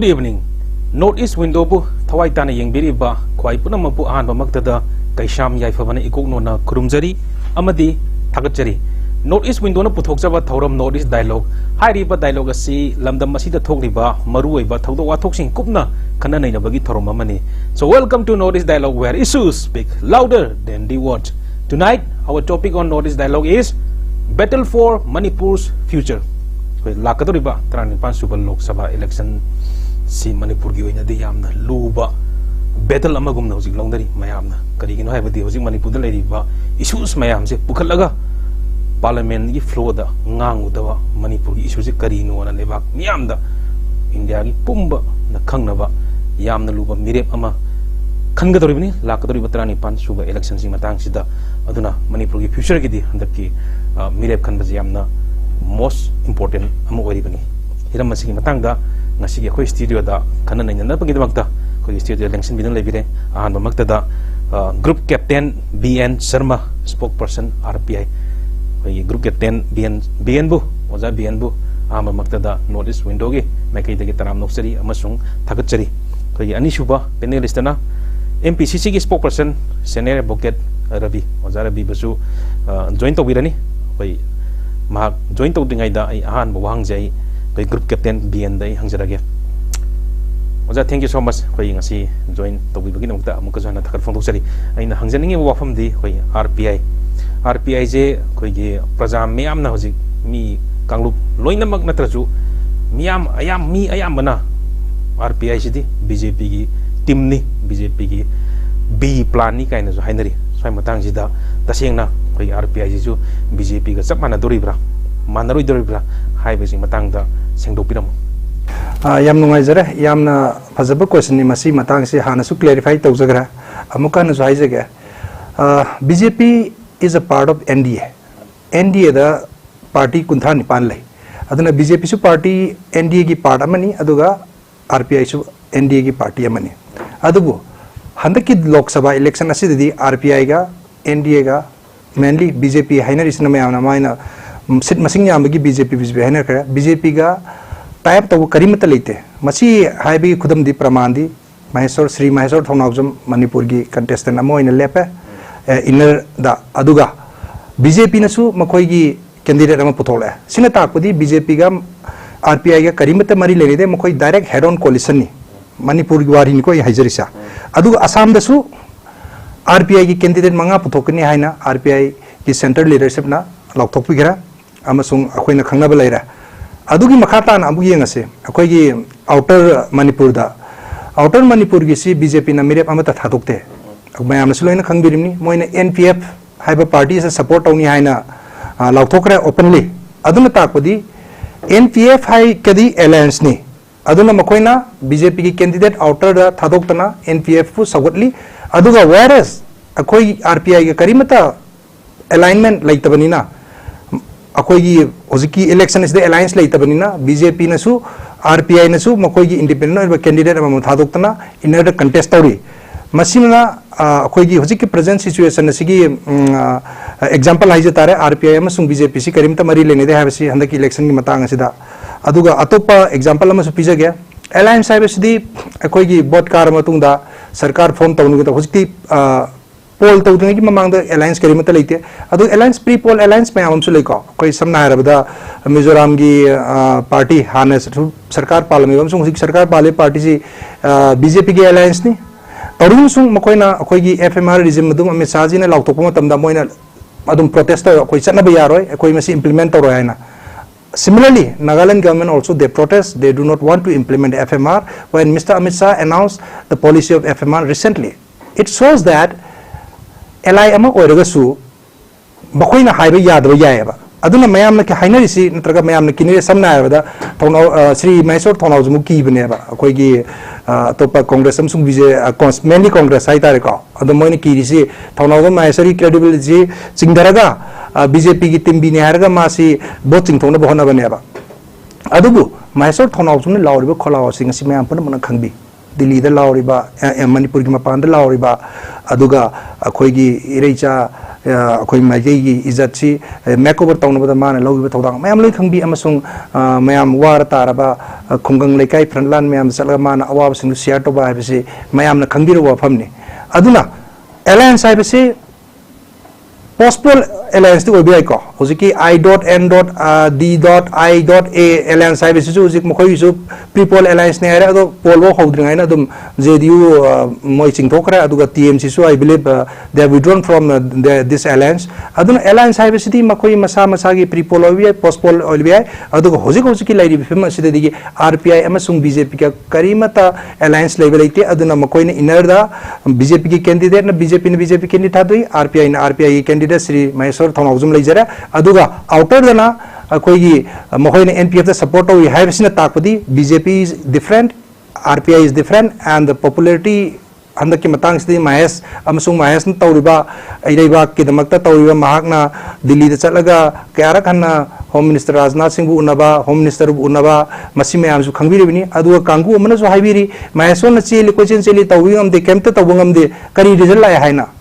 Good evening. Northeast window bu thawai tana yengbiriba khwai punamapu ahanba maktada Keisham Yaiphaba ikokno na khurumjari amadi thagatjari. Northeast window na puthokjaba thoram Northeast dialogue hairiba dialogue asi lamdam asida thokriba maruoiba thawdo wathoksing kupna khana nainabagi thorom amani. So welcome to Northeast dialogue where issues speak louder than the words. Tonight our topic on Northeast dialogue is battle for Manipur's future. Lakadoriba Tranipan Super Lok Sabha election si Manipur gi oina di yamna luba battle amagum na hojik longdari mayamna karigino haibadi hojik Manipur da leiriba issues mayam se pukhalaga parliament gi flow da ngangudawa Manipur gi issues karino na lebak miyamda India gi pumba na khangnaba yamna luba mirep ama khangadoribni lakadoriba Tranipan Super election si matang sida aduna Manipur gi future gi di handaki mirep khanbaji yamna most important amu oribani hiram masigi matangda ngasigi khoi studio da khana nainna pagi damakta khoi studio election bidon lebire ahan bamakta da group captain BN Sharma spokesperson RPI khoi group captain BN bu oja BN bu ahan bamakta da notice window gi makai de taram noksari amasung thagachari khoi ani shuba panelist na MPCC gi spokesperson senior advocate Rabi oja Rabi basu join to wirani khoi mahak join to dingai da ai ahan bawang jai by group captain BN dai hangjarage oja thank you so much khoi ngasi join to bigi nokta amuka jana thakar phong thosari aina hangjaningi wafam di khoi RPI je khoi gi praja miyam na hoji mi kanglup loinamak natraju miyam ayam bana RPI sidi BJP gi team ni BJP gi B plan ni kaina jo hainari swai matang jida tasengna khoi RPI ju BJP ga chapmana doribra manaroi doribra haibesi matangda sengdopiram yam nungaijare yamna fajaba question ni masi matang se hana su clarify tawjagra amuka na jaijage BJP is a part of NDA da party kuntha nipan lai aduna BJP su party NDA gi part amani aduga RPI su NDA gi party amani adubu handaki lok sabha election asidi RPI ga NDA ga mainly BJP hainer isna mayamna maina sit masing yamagi BJP hainer kara BJP ga type to karimata leite masi haibi khudam di pramandi Sri Maheswar Thongnawjam Manipur gi contestant amo ina lepe inner da aduga BJP nasu makoi gi candidate ama puthole sina takpudi BJP ga RPI ga karimata mari lene de makoi direct head on coalition ni Manipur gi wari ni ko haijarisa aduga Assam dasu RPI gi candidate manga puthokni haina RPI gi central leadership na lokthokpigira amasung akoina khangnaba leira adugi makhata na abu yengase akoi gi outer Manipur gi si BJP na mirep amata thadokte mayam na suloina khangbirimni moina NPF haiba party sa support awni haina lokthokra openly aduna takpadi NPF hai kadi alliance ni aduna makoina BJP gi candidate outer da thadoktana NPF pu sagotli aduga whereas akoi RPI ga karimata alignment laitabanina akoi gi hojiki election is the alliance laitabanina BJP nasu RPI nasu makoi gi independent candidate ama thadoktana inner contest tawri masina akoi gi hojiki present situation asigi example haije tare RPI amasung BJP si karimta mari lene de habasi handaki election gi matang asida aduga atopa example ama su pijage alliance habasi akoi gi vote kar matungda sarkar form tawnu ga hojiki poll tawdungi mamangda alliance karimata leite adu alliance pre poll alliance may amam su leiko koi samna harabada Mizoram gi party hana sarkar palame bam sung sarkar pale party si BJP gi alliance ni tarun sung makoina koi gi FMR regime madum ame saji na lautokpa matamda moina adum protest koi chatna ba yaroi koi masi implement tawroi haina. Similarly, Nagaland government also they protest. They do not want to implement FMR. When Mr. Amit Shah announced the policy of FMR recently, it shows that LI ama oiragasu bakoina haiba yadaba yayaba aduna mayamna ke hainarisi natraga mayamna kinire samna ayabada thonau Sri Maheswar Thongnawjam ki baneba akoi gi topa congress amsung bije mainly congress hai tare ko adu moina kirisi Thongnawjam Maheswari credibility chingdaraga BJP gi team bi ne haraga masi vote chingthona bohona baneba adubu Maheswar Thongnawjam ne lawriba kholaw sing si mayam pun mana khangbi Delhi da lauriba Manipur gi mapan da lauriba अदुगा अखोइगी इरेचा अखोइ माइजेगी इज्जतसी makeover तौनबदा माना लौगिबा थौदांग मयाम लोइ खंगबी अमसुंग मयाम वार ताराबा खुंगंग लेकाई फ्रंटलाइन मयाम चलगा माना अवाबसिंग शेयर तोबा हाइबसे मयामना खंगबिरो वाफमनि अदुना एलायंस हाइबसे पोस्टपोल एलायंस तो ओबियाइको हुजिकी I.N.D.I.A एलायंस हाइबसे हुजिक मखोइसु प्रीपोल एलायंस ने आरे अदो पोलबो हौद्रिङाइना अदुम जेडीयू मोइ चिंगथोखरा अदुगा टीएमसी सु I believe they have withdrawn from this alliance अदुना एलायंस हाइबसे मखोइ मसा मसागी प्रीपोल ओबियाइ पोस्टपोल ओबियाइ अदुगा हुजिकी लाइरि फिल्म असिदगी आरपीआई अमसुंग बीजेपी का करीमता एलायंस लेवल लेते अदुना मखोइने इनरदा बीजेपी की कैंडिडेट न बीजेपी कैंडिडेट थादुई आरपीआई न आरपीआई कैंडिडेट श्री महेश्वर थौनाउजुम लेजरा अदुगा आउटर दना अखोइगी मखोइने एनपीएफ दा सपोर्ट तौई हाइबसिना ताकपदी BJP is different RPI is different and the popularity अंदर की मतंग से महेश अमसुंग महेश न तौरिबा इरेबा के दमकता तौरिबा महाकना दिल्ली दा चलगा कयारक हन्ना होम मिनिस्टर राजनाथ सिंह बु उनबा होम मिनिस्टर बु उनबा मसी मयामसु खंगबिरिबिनी अदुगा कांगु अमनसु हाइबिरी महेश न चेली क्वेश्चन चेली तौबि ngam de केमते तौबो ngam de करी रिजल्ट लाय हाइना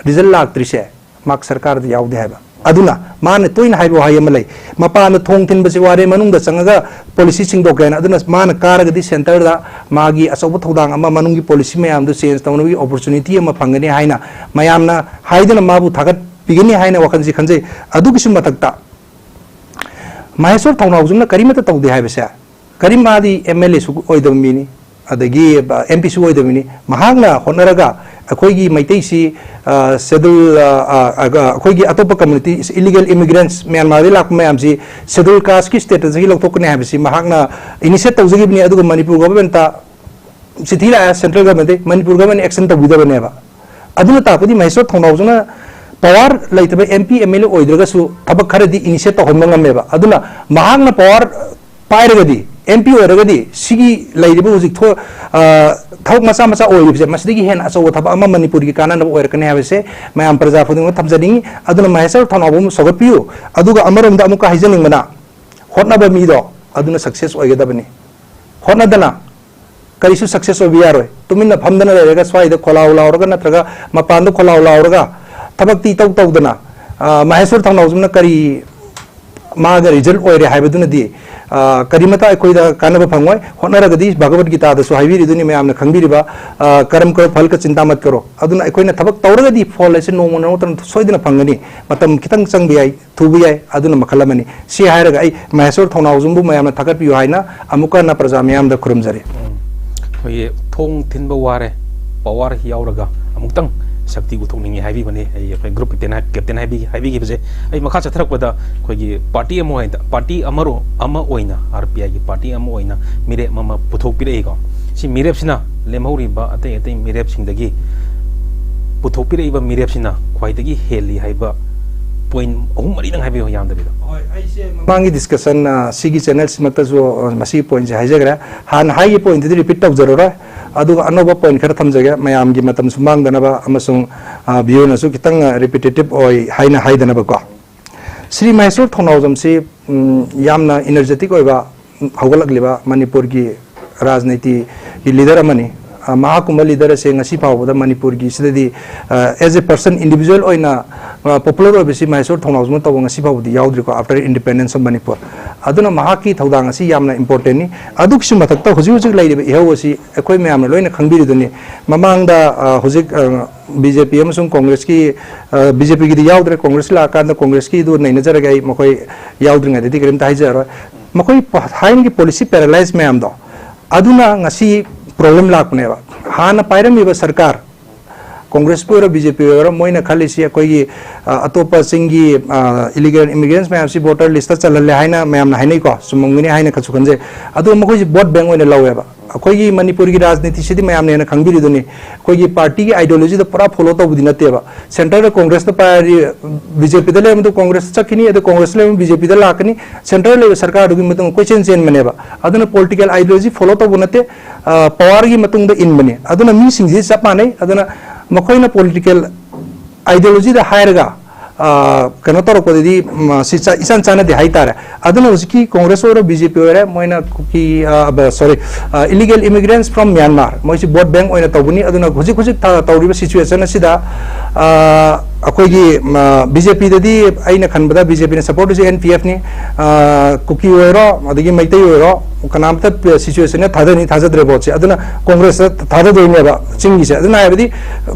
रिजल्ट लाक्त्रिसे मार्क सरकार दा याउदे हाइबा अदुना मान तोइन हाइबो हाय मलै मपान थोंग थिन बसे वारे मनुंग दा चंगा पॉलिसी सिंगदोगेन अदुना मान कारगदी सेंटर दा मागी असौब थौदांग अमा मनुंगी पॉलिसी मयाम दु चेंज तौनगी अपॉर्चुनिटी अमा फंगनी हाइना मयामना हाइदना माबु थागत पिगनी हाइना वखनसि खंजे अदुगिसु मतकता महेश्वर थौनाउजुमना करीमता तौदे हाइबसे करीमादी एमएलए सु ओइदब मिनी अदगी एमपी सु ओइदबनी महागना होनरगा अखोइगी मैतैसी शेड्यूल अखोइगी अतोप कम्युनिटी इलीगल इमिग्रेंट्स म्यांमार लाक मयामसी शेड्यूल कास्ट की स्टेटस की लौथोकने हाइबसी महागना इनिशिएट तौजगिबनी अदुगा मणिपुर गवर्नमेंट ता सिथिला central government Manipur government action तौबिदबनेबा अदुना तापदी महेश्वर थौनाउजुना पावर लेतबे एमपी एमएलए ओइद्रगसु थबक खरदी इनिशिएट तौहमंगमेबा अदुना महागना पावर पाइरगदी एमपी ओरगदी सिगी लेरिबो हुजिक थो थौक मसा मसा ओइबिसे मसदिगी हेन असो थबा अमा मणिपुर की काना नब ओरकने हाबसे मयाम प्रजा फुदिंग थमजनिंग अदुना महेश्वर थौनाबो सगपियो अदुगा अमरमदा अमुका हाइजनिंगमना होटनाबा मीदो अदुना सक्सेस ओइगदबनी होटनादना करिसु सक्सेस ओबियारोय तुमिना फमदना लेरगा स्वाइदा खोलाउ लाउरगा नत्रगा मपानदो खोलाउ लाउरगा थबक्ति तौ तौदना महेश्वर थौनाउजुमना करी मागा रिजल्ट ओइरे हाइबदुनदी करीमता अखोइदा कानब फंगोय होनरगदी भगवत गीता दसु हाइबिरिदुनि मयामना खंबिरिबा करम करो फल का चिंता मत करो अदुना अखोइना थबक तौरगदी फॉल लेसे नोमो नोतन सोइदना फंगनी मतम खितंग चंगबि याय थुबि याय अदुना मखलमनी सि हायरगा आई महेश्वर थौनाउजुमबु मयामना थगत पियो हाइना अमुका ना प्रजा मयामदा खुरुमजरे होय थोंग थिनबा वारे पावर हियावरगा अमुक्तंग शक्ति उठोनी है ग्रुप कैप्टन है मखा चथरपद पार्टी पार्टी आरपीआई की पार्टी मिरेप पुथोपीरेको मिरेपना लेमहौरीब अतई अतई मिरेपसिंदगी पुथोपीरेब मिरेपसिना ख्वाइदगी हेली है पॉइंट अहम मरीदंग हाइबो यामदबिदा मांगी डिस्कशन सिगी चैनल सिमक्तजो मसी पॉइंट हाइजगरा हान हाई पॉइंट दि रिपीट तौजरोरा अदुगा अनोबा पॉइंट खर थमजगे मयाम गी मतम सुमांगदनबा अमसुंग बियोनसु खितंग रिपीटेटिव ओय हाइना हाइदनबा को श्री महेश्वर थौनाउजम से यामना एनर्जेटिक ओइबा हौगलगलिबा मणिपुर की राजनीति की लीडर अमनी महाकुंभ लीडर से ngasi फावबदा मणिपुर की सिददी एज ए पर्सन इंडिविजुअल ओइना पॉपुलर ओइबसी महेश्वर थौनाउजम तब ngasi फावबदी याउद्रिको आफ्टर इंडिपेंडेंस ऑफ मणिपुर अदुना महाकी थौदांग असि यामना इंपोर्टेंट नि अदुक्सि मथक्ता हुजि हुजि लाइरिबा इहौसी अखोय मयामना लोइना खंबिरिदुनि ममांगदा हुजि बीजेपी अमसुंग कांग्रेस की बीजेपी की याउद्रे कांग्रेस लाकांदा कांग्रेस की दु नैनजरगा मखोय याउद्रिङादि करिम ताइजरो मखोय हाइन की पॉलिसी पैरालाइज मयामदो अदुना ngasi प्रॉब्लम लापनेबा हाना पाइरमीबा सरकार कांग्रेस पुर बीजेपी और मोइना खालीसी अखोई अतोप सिंगी इलीगल इमिग्रेंट्स मैम सी वोटर लिस्ट चलले हाइना मैम हाइनै को सुमंगनी हाइना खछु खंजे अदो मखोई वोट बैंक ओइना लवेबा अखोई मणिपुर की राजनीति सिदि मैम ने खंगबिरिदुनी अखोई पार्टी की आइडियोलॉजी द पूरा फॉलो तौबुदि नतेबा सेंटर कांग्रेस द पारी बीजेपी द लेम कांग्रेस चखिनी अदो कांग्रेस लेम बीजेपी द लाकनी सेंटर ले सरकार दुगी मतंग क्वेश्चन चेन मनेबा अदुना पॉलिटिकल आइडियोलॉजी फॉलो तौबु नते पावर की मतंग द इन मने अदुना मी सिंगि चप मानै अदुना मखोइना पॉलिटिकल आइडियोलॉजी द हायरगा कनो तौरपदी इसान चाहते हाईतारे की कांग्रेस और बीजेपी मोना की sorry illegal immigrants from Myanmar मोसी वोट बैंक तौबनी हुजिक हुजिक तौरीब सिचुएशन अखोगी बीजेपी ददी अइना खनबदा बीजेपी ने सपोर्ट से एनपीएफ ने कुकी ओरो अदगी मैतै ओरो कनामता सिचुएशन ने थादनी थाजद्रे बोट से अदना कांग्रेस थाददोइनेबा चिंगी से अदना आबदी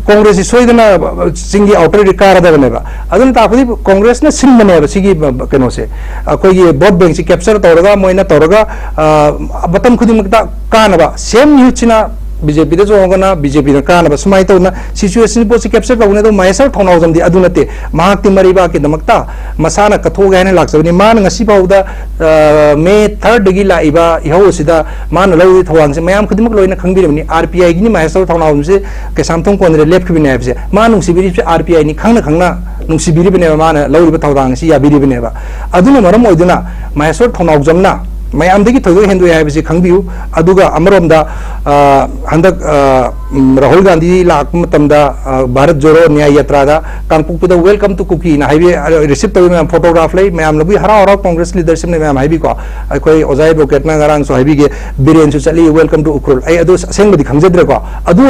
कांग्रेस सोइदना चिंगी आउटर रिकार दबनेबा अदना तापदी कांग्रेस ने सिंबनेबा सिगी कनो से अखोगी वोट बैंक से कैप्चर तौरगा मोइना तौरगा बतम खुदिमकता कानबा सेम यूचिना बीजेपी जो होगा बीजेपी कानब सूमाय तौना सिचुएशन पोस्ट कैप्चर तौने तो महेश्वर थौनाउजमदी अदुनते महाक्ति मरीबा के दमकता मसाना कथोग है लाक्सबनी मान ngasi फाउदा मे 3rd दगी लाइबा इहौसिदा मान लौदी थवांग से मयाम खुदिमक लोइना खंगबिरमनी आरपीआई गिनी महेश्वर थौनाउजम से केसामथों कोनरे लेफ्टबिने हाबसे मान नुसिबिरि से आरपीआई नि खंगना खंगना नुसिबिरिबने मान लौरिबा थौदांग से याबिरिबनेबा अदुना मरम ओइदुना महेश्वर थौनाउजमना मैम थोड़ी हेंदु है खंगबियु अदुगा अमरोमदा हंदक राहुल गांधी लाक भारत जोड़ो न्याय यात्रा कांगपुकद वेलकम टू कुकी रिसीव तब मैम फोटोग्राफ लै मैम लगी हराव हराव कांग्रेस लीडरशिप ने मैम को अखोई ओजा एडवोकेट गांगसो है बीरेन चली वेलकम टू उखरुल असेंबदी खंगजद्रेको अदु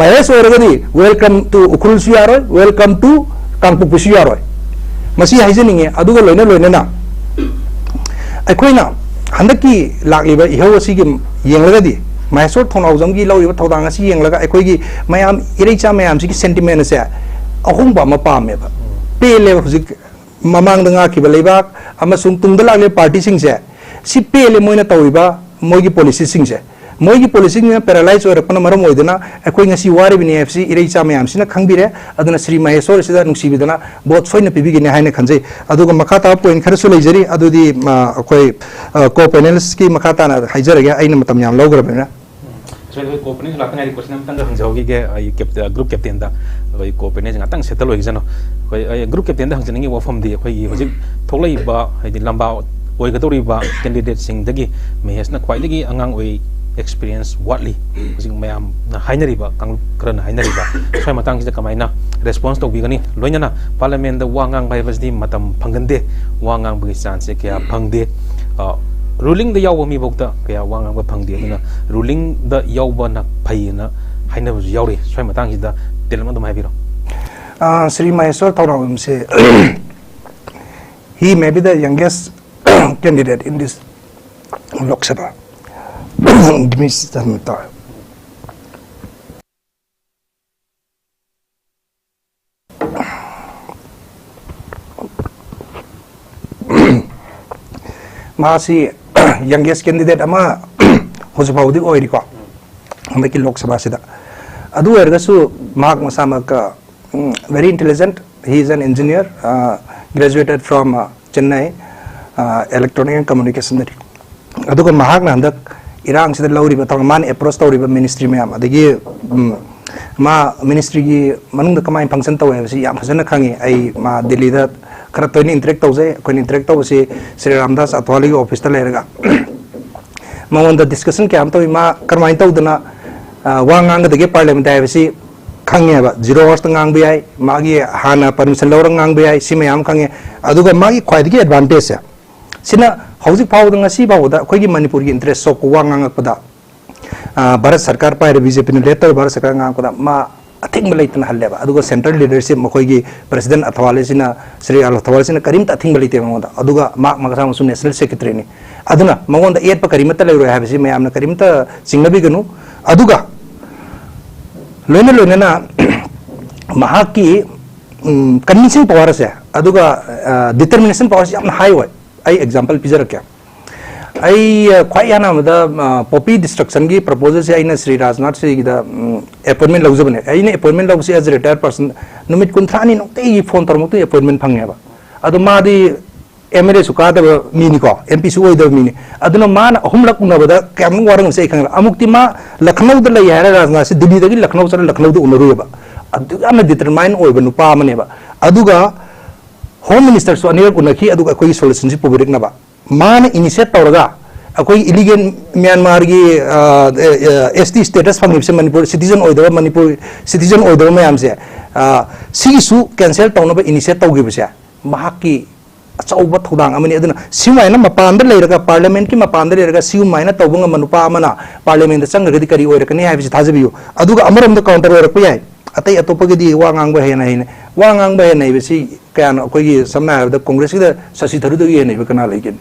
महेश वेलकम टू उखरुल यारो वेलकम टू कांगपुकसु यारो मसी हाइजनिंगे अदुगा लोइना लोइना अखोइना हंदक की लाइब इहौसी येंगलगदी महेश्वर थौनाउजम की लौरिब थौदांग असि येंगलगा अखोइगी मयाम इरेचा मयाम सिगी सेंटिमेंट से अहुंबा म पामेबा पेले हुजिक ममांग दंगाखिबा लेबाक अमसुंग तुंगदा लागले पार्टी सिंग से सि पेले मोइना तौरिबा मोइगी पॉलिसी सिंग से मोइगी पॉलिसी ने पैरालाइज ओरपन मरम ओइदना अखोइ ngasi वारिबिनि एफसी इरेचा मयाम सिना खंगबिरे अदना श्री महेश्वर सिदा नुसिबिदना बोत सोइना पिबिगिने हाइने खंजै अदुगा मखाता पॉइंट खरसु लेजरी अदुदी अखोइ को पैनलिस्ट की मखाता ना हाइजरगे आइना मतम याम लौग्रबना so ko pani la tanga question am tanga hangjawi ge ai group captain da ai ko pani jang tang settle oi jano ai group captain da hangjani wa fam di khoi hojik thoklai ba ai di lamba oi ga tori ba candidate sing dagi mehes na khwai dagi angang oi experience watly hojik mayam na hainari ba kang kran hainari ba swai matang sida kamai na response to bigani loina na parliament da wangang bai basdi matam phangande wangang bi chance kya phangde ruling the yaw mi bokta kaya wangang ba phangde na ruling the yaw ba na phaina haina bu yawri swai matang sida telma dum haibiro Sri Maheshwar Thaurawam say he may be the youngest candidate in this Lok Sabha. Give me some time. Masi youngest candidate ama hosipawdi oiriko andaki Lok Sabha sida adu ergasu mark masama ka very intelligent. He is an engineer, graduated from Chennai Electronic and Communication. Aduga mahak na handak irang sida lauri ba tawang man approach tawri ba ministry mayam adagi ma ministry gi manung da kamay function taw si yam phasana khangi ai ma Delhi da khara toini interact tawse ko interact taw si Sri Ramdas Athwali gi office ta lerga ma on the discussion ke am taw ma karmai taw dana wangang da ge parliament ai si खंगे बा 0 hours तंगांग भी आई मागी हाना permission लौरंग गांग भी आई सिमे याम खंगे अदुगा मागी ख्वाइदगी advantage है सिना हौजिक फाव दंगा सी बावदा खोगी मणिपुर की interest so को वांगांग पदा भारत सरकार पाइरे बीजेपी ने लेटर भारत सरकार गांग पदा मा अथिंग बलैतन हल्ले बा अदुगा सेंट्रल लीडरशिप मखोगी प्रेसिडेंट अथवाले सिना श्री अथवाले सिना करीम अथिंग बलैते मंगोदा अदुगा मा मगसा मसु नेशनल सेक्रेटरी ने अदुना मंगोंदा एट प करीमत लेरो हाबसी मयामना करीमत चिंगबी गनु अदुगा लोने लोने ना महाकी कन्विंसिंग पावर से अदुगा डिटर्मिनेशन पावर से अपना हाई हुआ आई एग्जांपल पिजर क्या आई क्वाइ याना मतलब पॉपी डिस्ट्रक्शन की प्रपोजल से आई ना श्री राजनाथ से किदा अपॉइंटमेंट लग जबने आई ने अपॉइंटमेंट लग से एज रिटायर्ड पर्सन नुमित कुंथानी नोते ये फोन तर मुक्ति अपॉइंटमेंट फंगे बा अदु मादी एमएलए सुका द मीनी को एमपी सु ओइद मीनी अदुना मान अहुमलक उनबदा कैम वारंग से खंग अमुक्ति मा लखनऊ द लय हारा राजनाथ से दिल्ली दगी लखनऊ चल लखनऊ द उनरुबा अदुगा न डिटरमाइन ओइब नुपा मनेबा अदुगा होम मिनिस्टर सु अनिरक उनखी अदुगा कोई सोल्यूशन से पुबिरिक नबा मान इनिशिएट तौरगा अकोई इलीगल म्यांमार की एसटी स्टेटस फंगिब से मणिपुर सिटीजन ओइदव मैम से सिसु कैंसिल तौनब इनिशिएट तौगिबसे महाकी अचौब थौदांग अमनि अदुना सिमायना मपानद लेरगा पार्लियामेंट की मपानद लेरगा सिमायना तौबंग मनुपा अमना पार्लियामेंट चंगरगदि करी ओइरकनी हाइबिसि थाजबियु अदुगा अमरमद काउंटर ओइरकु याय अतै अतोपगदि वा ngang हेना हेने वा ngang हेना बिसि कयान अकोई समना हाबदा कांग्रेस की शशि थरूर हेना बकना लेकिन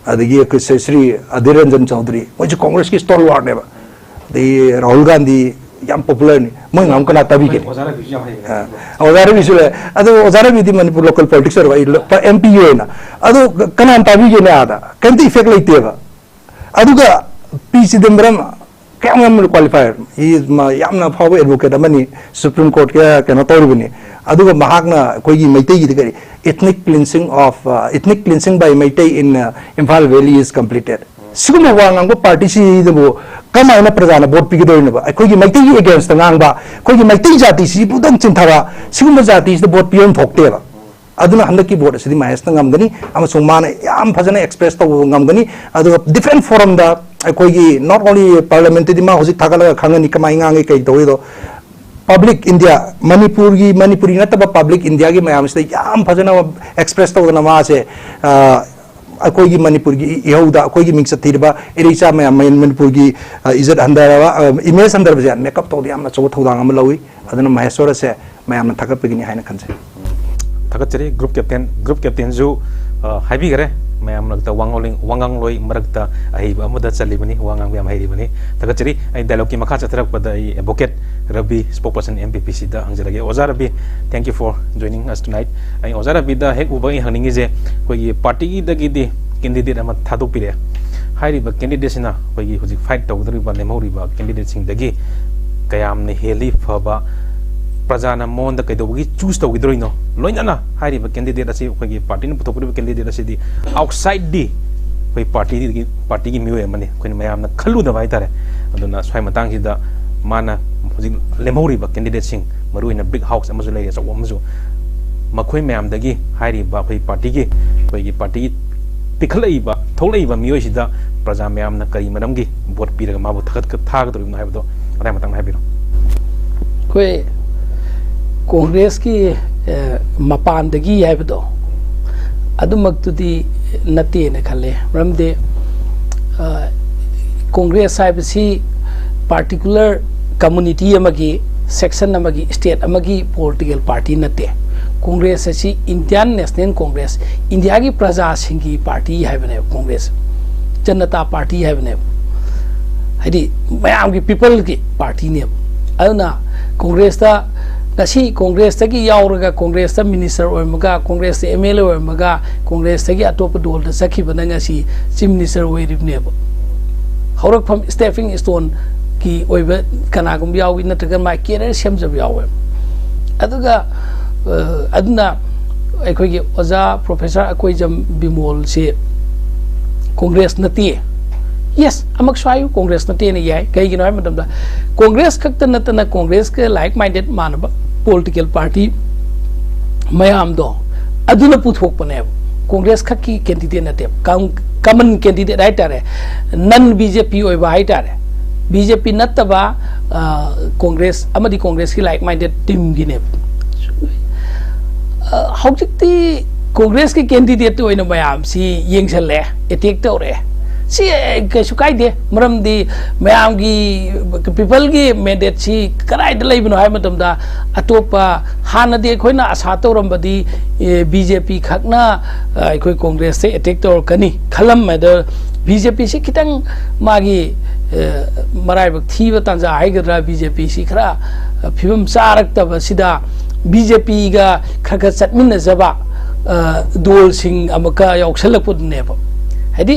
अदगी श्री अधीर रंजन चौधरी मुझे कांग्रेस की स्टॉलवार्ट ने राहुल गांधी याम पॉपुलर नहीं मैं नाम कना तभी के ओजारे भी सुले अदो ओजारे भी दी मणिपुर लोकल पॉलिटिक्स और एमपी है ना अदो कना तभी के ने आदा कंती इफेक्ट लेते है अदुगा पी चिदंबरम क्या हम क्वालिफायर ही याम ना फाव एडवोकेट मनी सुप्रीम कोर्ट के कना तौरबनी अदुगा महागना कोई मैते की करी ethnic cleansing by Meitei in Imphal Valley is completed. Siguma wangang party si debo kama na prajana vote pigidoi na ba koi Meitei against ngang ba koi Meitei jati si budong chinthawa siguma jati is the vote pion thokte ba aduna handaki vote sidi mahes na ngamgani amasung mana yam phajana express to ngamgani adu different forum da koi not only parliamentary ma hoji thagala khangani kamai ngangai kai toido public India Manipuri na taba public India की ma'am से याम फजना express तो ना वहाँ से कोई की मणिपुर की यहूदा कोई की मिक्स थी रबा इरिसा में मणिपुर की इज्जत अंदर रबा इमेज अंदर बजान मेकअप तो दिया हम चौथ थोड़ा हम लवी अदन महेश्वर से मैम थकत पे की है ना खंसे थकत चले ग्रुप कैप्टन जो हाइबी करे मैम लगता वांगांग लोई मरकता अहिबा मदद चली बनी वांगांग भी हाइरी बनी थकत चली डायलॉग की मखा चतरक पद advocate Rabi spokesperson MPCC da angjarage Oza Rabi thank you for joining us tonight ai Oza Rabi da hek uba hangningi je koi party da gi di candidate ama thadok pire hairi ba candidate sina koi hoji fight tawdri ba lemori ba candidate sing dagi kayam ne heli phaba prajana mon da kaidogi choose tawidroi no loina na hairi ba candidate asi koi party ne puthokri candidate asi di outside di koi party gi miwe mane koi mayam na khalu da bai tare aduna swai matang si da mana lemori ba candidate sing maru in a big house amazu lay so amazu makhoi myam dagi hairi ba khoi party gi party tikhlai ba tholai ba miyoi sida praja myam na kari manam gi vote piraga mabu thagat thag dorim na habdo adai matang habiro koi congress ki mapan dagi habdo adumak tudi nate ne khalle ramde congress saibsi particular community amagi section amagi state amagi political party nate congress asi Indian National Congress India gi praja singi party haibane congress janata party haibane hadi mayam gi people gi party ne aduna congress ta ngasi congress ta gi yauraga congress ta minister oimaga congress ta MLA oimaga congress ta gi atop dol da sakhiba ngasi chief minister oiribne haurak from stepping stone की ओइबे कनागुम यावी नत्रगा मा केरर सेमजब यावे अदुगा अदुना अखोगी ओजा professor Akoijam Bimol से कांग्रेस नती yes अमक स्वायु Congress नती ने याय कईगिनो है मतलब कांग्रेस खक्त नतना कांग्रेस के लाइक माइंडेड मानब पॉलिटिकल पार्टी मयाम दो अदुना पुथोक पने कांग्रेस खकी कैंडिडेट नते कॉमन कैंडिडेट आइटारे नन बीजेपी ओइबा आइटारे BJP नत्तबा कांग्रेस अमदी कांग्रेस की लाइक माइंडेड टीम गिने हौजिकती कांग्रेस के कैंडिडेट तो ओइना मयाम सी येंगसले अटैक तौरे सी कैसु काइदे मरमदी मयाम की पीपल की मैंडेट सी कराइद लेबनो हाय मतमदा अतोपा हानदे खोइना आशा तौरमबदी BJP खकना अखोय कांग्रेस से अटैक तौर कनी खलम मेदर BJP से खितंग मागी मराइबक थीब तांजा हाइगद्रा BJP सी खरा फिबम चारक्तब सिदा BJP गा खरख चटमिन जबा दोल सिंह अमका यौसलकपुदनेब हदि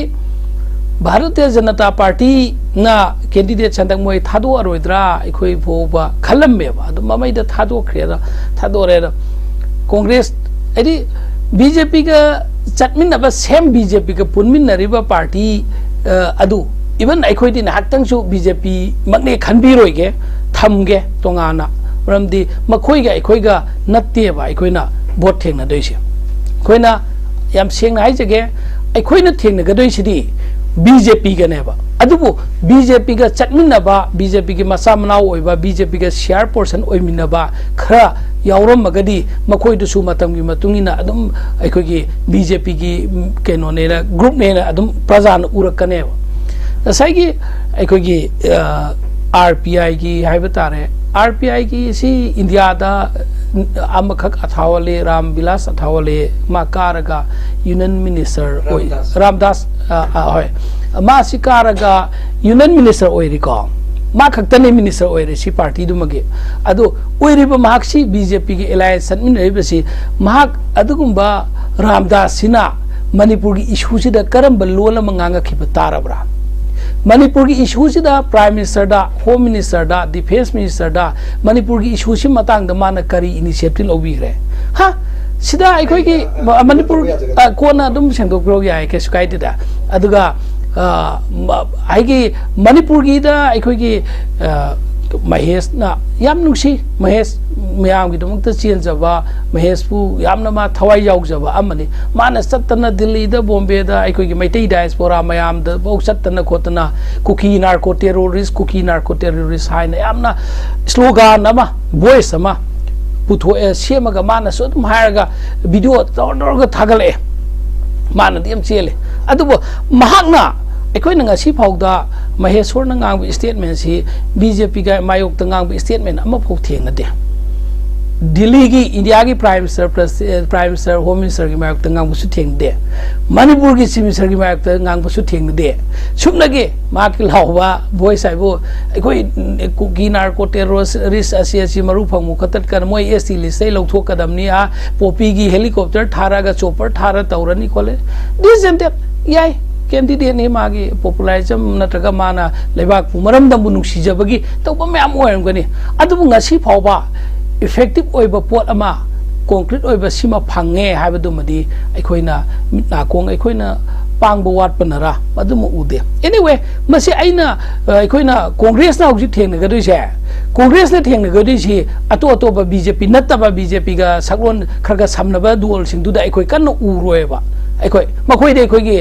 भारतीय जनता पार्टी ना कैंडिडेट संदक मोय थादो अरोइद्रा अखोय फोबा खलममेबा अदु ममैदा थादो खरेदा थादोरेदा कांग्रेस हदि BJP का चटमिनबा सेम BJP का पुनमिनरिबा पार्टी अदु इवन अखोइदि नाहक्तंसु BJP मकने खनबिरोइगे थमगे तोंगाना मरमदि मखोइगा अखोइगा नत्तेबा अखोइना भोट थेंना दोइसे अखोइना याम सेंगना हाइजगे अखोइना थेंना गदोइसिदि BJP का नेबा अदुबो BJP का चटमिनबा BJP की मसा मनाव ओइबा BJP का शेयर पर्सन ओइमिनबा खरा यावरम मगदी मखोय दुसु मतम की मतुंगिना अदुम अखोगी BJP की केनो नेना ग्रुप नेना अदुम प्रजान उरकनेबा साइगी अखोगी RPI की हाइबा तारे RPI की सी इंडिया दा अमखक अथावले रामविलास अथावले माकारगा यूनियन मिनिस्टर ओइ रामदास होय मा सिकारगा यूनियन मिनिस्टर ओइरिको मा खक्तने मिनिस्टर ओइरे सी पार्टी दुमगे अदो ओइरिबा माहक्सी BJP की एलायंस सन्मिनरिबसी माहक अदुगुंबा रामदास सिना मणिपुर की इशू सिदा करम लोल मंगांगा खिब तारबरा मणिपुर की इशू सिदा प्राइम मिनिस्टर दा होम मिनिस्टर दा डिफेंस मिनिस्टर दा मणिपुर की इशू सि मतंग दा माना करी इनिशिएटिव लौबिग्रे हा सिदा अखोय की मणिपुर कोना दुम सेंदोक्रो याय के सुकाइदे दा अदुगा आइगी मणिपुर की दा अखोय की महेश ना याम नुसी महेश मयाम की दमक चेंजबा महेश पु यामना मा थवाई याउजबा अमनी माना सत्तना दिल्ली दा बॉम्बे दा अखोय की मैतै डायस्पोरा मयाम दा बौ सत्तना खोतना कुकी नार्को टेररिस्ट हाइना यामना स्लोगन अमा वॉइस अमा पुथो सेमगा माना सो दम हायरगा वीडियो तोरगा थागले माना दिम चेले अदुबो महागना अखोय नंगासी फाउदा महेश्वर नंगांग स्टेटमेंट सी BJP का मायोक तंगांग स्टेटमेंट अमा फाउ थेंगदे दिल्ली की इंडिया की प्राइम मिनिस्टर होम मिनिस्टर की मायोक तंगांग बुसु थेंगदे मणिपुर की चीफ मिनिस्टर की मायोक तंगांग बुसु थेंगदे सुमनगे माकी लावबा वॉइस आइबो अखोय कुकी नार्को टेररिस्ट असी मरु फंगमु खतत कर मोय ST लिस्ट से लौथोकदमनी आ पोपी की हेलीकॉप्टर थारागा चोपर थारा तौरनी कोले दिस एंड दैट याय कैंडिडेट ने मागी पॉपुलरिज्म नत्रगा माना लेबाक पुमरम दम नुक्सीजबगी तौबा मैम ओयरमगनी अदुबु ngasi फावबा इफेक्टिव ओइबा पोट अमा कंक्रीट ओइबा सिमा फंगे हाबदुमदी अखोइना नाकोंग अखोइना पांगबो वाटपनरा अदुम उदे एनीवे मसे आइना अखोइना कांग्रेस ना हुजि थेंगनगदुसे कांग्रेस ने थेंगनगदुसी अतो अतोबा BJP नत्तबा BJP का सकलोन खरगा समनबा दुओल सिंगदुदा अखोइ कन्न उरोयबा अखोइ मखोइदे अखोइगी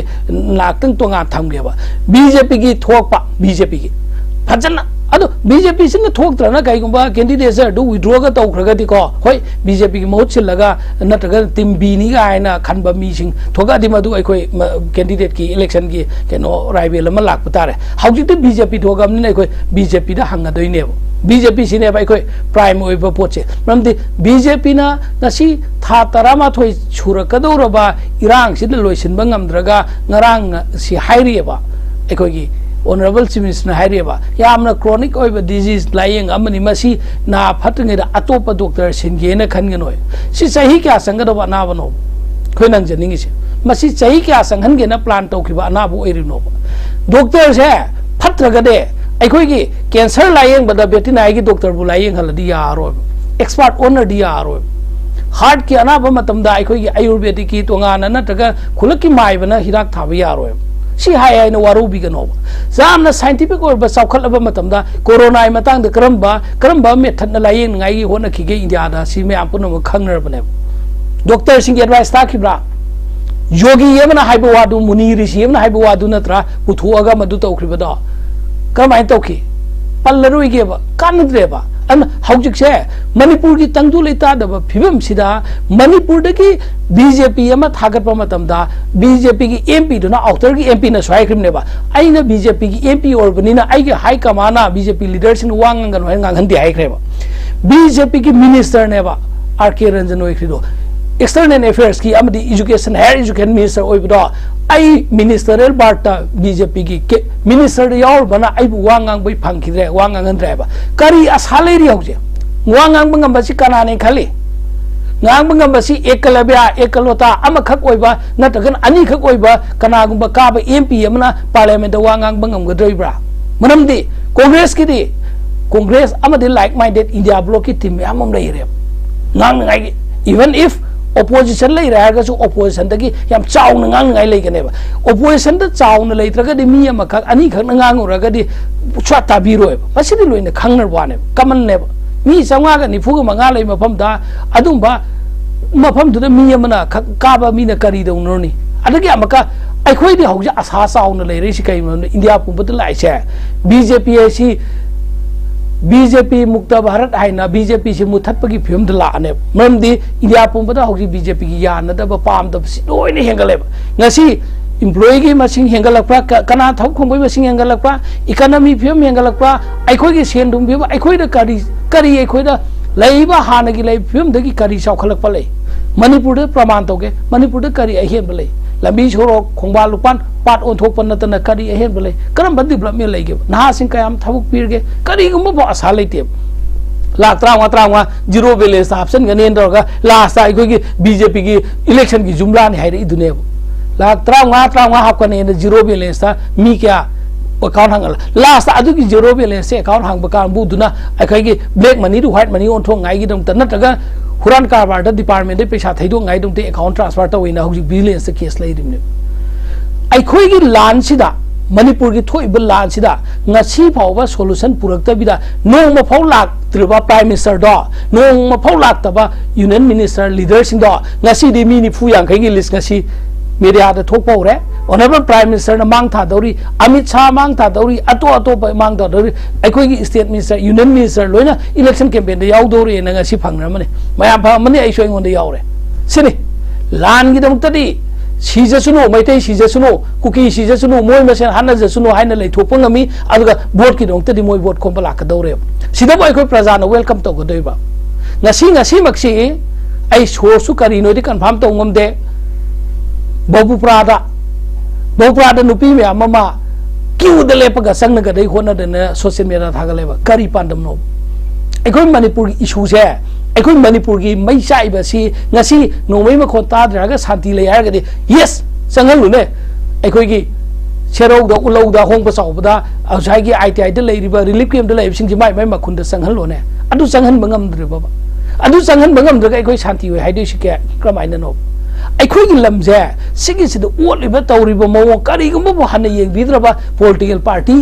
नाक्तंग तोंगा थमगेबा BJP की थोकपा BJP की फजना अदो BJP सिन थोकत्रना काइगुंबा कैंडिडेट सर दु विड्रॉ का तौखरगदि को होय BJP की महूत सिलगा नत्रगा टीम B नि गा आइना खनबा मीसिंग थोगादि मदु अखोइ कैंडिडेट की इलेक्शन की केनो राइवल अमा लाक तारे हौजिते BJP थोगमनि अखोइ BJP दा हंगदोइनेब BJP सिने अखोइ प्राइम ओइबा पोचे मरमदि BJP ना नसी था तरामाथोइ छुरकदौरबा इरांग सिद लोइसिनबा ngamद्रगा ngarang si hairieba अखोइगी Honorable Chief Minister हाइरेबा यामना chronic ओइबा disease लायेंग अमनि मसी ना फतंगेदा अतोपा डॉक्टर सिनगेना खनगनोय सि सही क्या संगदबा नाबनो खोइनंग जनिंगिसे मसी सही क्या संगहनगेना प्लान तौखिबा नाबो ओइरिनो डॉक्टर से फत्रगदे अखोइगी कैंसर लायेंग बदा वेटरनरी की डॉक्टर बु लायेंग हलदि यारो एक्सपर्ट ओनर दि यारो हार्ट की अनाबा मतमदा अखोइगी आयुर्वेदिक की तोंगाना नत्रगा खुलकी माइबना हिराक थाबा यारो सी हाय हाय वारू बिगनो जामना साइंटिफिक और बसाखलबा मतमदा corona Matang Karamba method लायेंग ngai होना खिगे इंडिया दा सी मे आपुन खंगनरबने डॉक्टर सिंह एडवाइस ताखिब्रा योगी यमना हाइबो वादु मुनि ऋषि यमना हाइबो वादु नत्रा पुथुअगा मदु तौखिबदा करमाय तौखि पल्लरुइगेबा कानद्रेबा अन हौजिक से मणिपुर की तंगदु लेतादबा फिबम सिदा मणिपुर दकी BJP अमा थागतबा मतमदा BJP की MP दुना आउटर की MP ना स्वाइख्रिमनेबा आइना BJP की MP ओरबनिना आइगे हाई कमाना BJP लीडर्स इन वांगंगन होय nganghandi हाइख्रेबा BJP की मिनिस्टर नेबा RK रंजन ओइख्रिदो एक्सटर्नल अफेयर्स की अमदी एजुकेशन हायर एजुकेशन मिनिस्टर ओइबदो आई मिनिस्टरियल बार्टा BJP की मिनिस्टर यावर बना आई वांगांग बै फंखिद्रे वांगांगनद्रेबा करी असालेरी हौजे वांगांग बंगमबसी कनाने खाली ngang bangambasi ekalabya ekalota amakhak oiba natagan ani khak oiba kanagumba kaba MP amna parliament wa ngang bangam gadroibra manamdi congress ki di congress amadi like minded india bloc ki team amam leire ngang ngai even if opposition lei raga su opposition dagi yam chauna ngang ngai leiganeba opposition da chauna leitraga di mi amakhak ani khak ngang uraga di chwata biro basidi loina khangnar wane kaman neba mi sanga ga ni fuga manga lei mafam da adumba mafam du da mi amana kaba mi na kari da unoni adagi amaka अखोई दे हौजे आशा chown लेरे सी कई India पुंबत लाइसे BJP सी BJP मुक्त Bharat हाइना BJP से मुथत्पगी film लाने मरमदी India पुंबत हौजे BJP की यानदब पामदब सी लोइने हेंगलेब ngasi employee की मसिंग हेंगलकपा कना थौ खोंबोय मसिंग हेंगलकपा इकोनॉमी फिल्म हेंगलकपा अखोई की सेंदुम फिल्म अखोई द करी अखोई द लैबा हान की लै फिल्म दगी करी चौखलकपा लै मणिपुर द प्रमाण तौगे मणिपुर द करी अहेन बलै लंबी छोरो खोंबा लुपान पाट ओंथोपन नतना करी अहेन बलै करम डेवलपमेंट लैगे नहा सिंह कयाम थबुक पीरगे करी गुम आशा लेते लाख त्रांगा जीरो बैलेंस ऑप्शन गनेन दरगा लास्ट अखोई की बीजेपी की इलेक्शन की जुमला ने हाइरे इदुने लाख त्रांगा हापकने जीरो बैलेंस मी क्या अकाउंट हांगल लास्ट अदुगी जीरो बैलेंस से अकाउंट हांग कांबुदुना अखैगी black money to white money ओंथो गाइगी दम नत्रगा हुरान कारबार डिपार्टमेंट दे पैसा थैदो गाइ दम ते अकाउंट ट्रांसफर तवइना हुजि बैलेंस केस लैरिमने अखैगी लान सिदा मणिपुर की थोइब लान सिदा ngasi फावबा सॉल्यूशन पुरक्तबिदा नोंग मफाव लाक्त्रिबा प्राइम मिनिस्टर दो नोंग मफाव लाक्तबा यूनियन मिनिस्टर लीडर सिंग दो ngasi दि मिनि फु यांखैगी लिस्ट ngasi मीडिया थोपौरे ऑनरेबल प्राइम मिनिस्टर मांग थादौरी अमित शाह मांग थादौरी अतोप मांग थादौरी अखोई स्टेट मिनिस्टर यूनियन मिनिस्टर लोइना इलेक्शन कैंपेन दे याउदौरी नंगसी फंगरमने मयाम फमने आइसो इंगोंदे याउरे सिनि लान गिदमतदी सीजसुनो मैतै सीजसुनो कुकी सीजसुनो मोय मसेन हानजसुनो हाइना लैथोप ngami aduga vote ki dongtadi moy vote khomba lakadौरे सिदा boy khoi प्रजा न वेलकम तौगदोइबा ngasi maksi ai source karino di confirm तौंगमदे बहुपुरादा नुपी में अममा क्यू द लेपगा संग गदई होनदन सोशल मीडिया थागलेबा करी पांदम नो अखोई मणिपुर की इशू से अखोई मणिपुर की मई चाइबसी ngasi नोमै मखो ताद्रागा शांति ले हारगदि यस संगलुने अखोई की सेरौदा उलौदा होंग बसाउबदा आउसाई की आईटीआई द लेरिबा रिलीफ कैंप द लेबिसिंग जी माई मखुंद संगलोने अदु संगन बंगमद्रिबा अदु संगन बंगमद्रगा अखोई शांति होय हाइदि सिके क्रमाइना नो अखोई लमजे सिगिसिद ओलिबा तौरिबा मवो करिगुमबो हन येंगबिद्रबा पॉलिटिकल पार्टी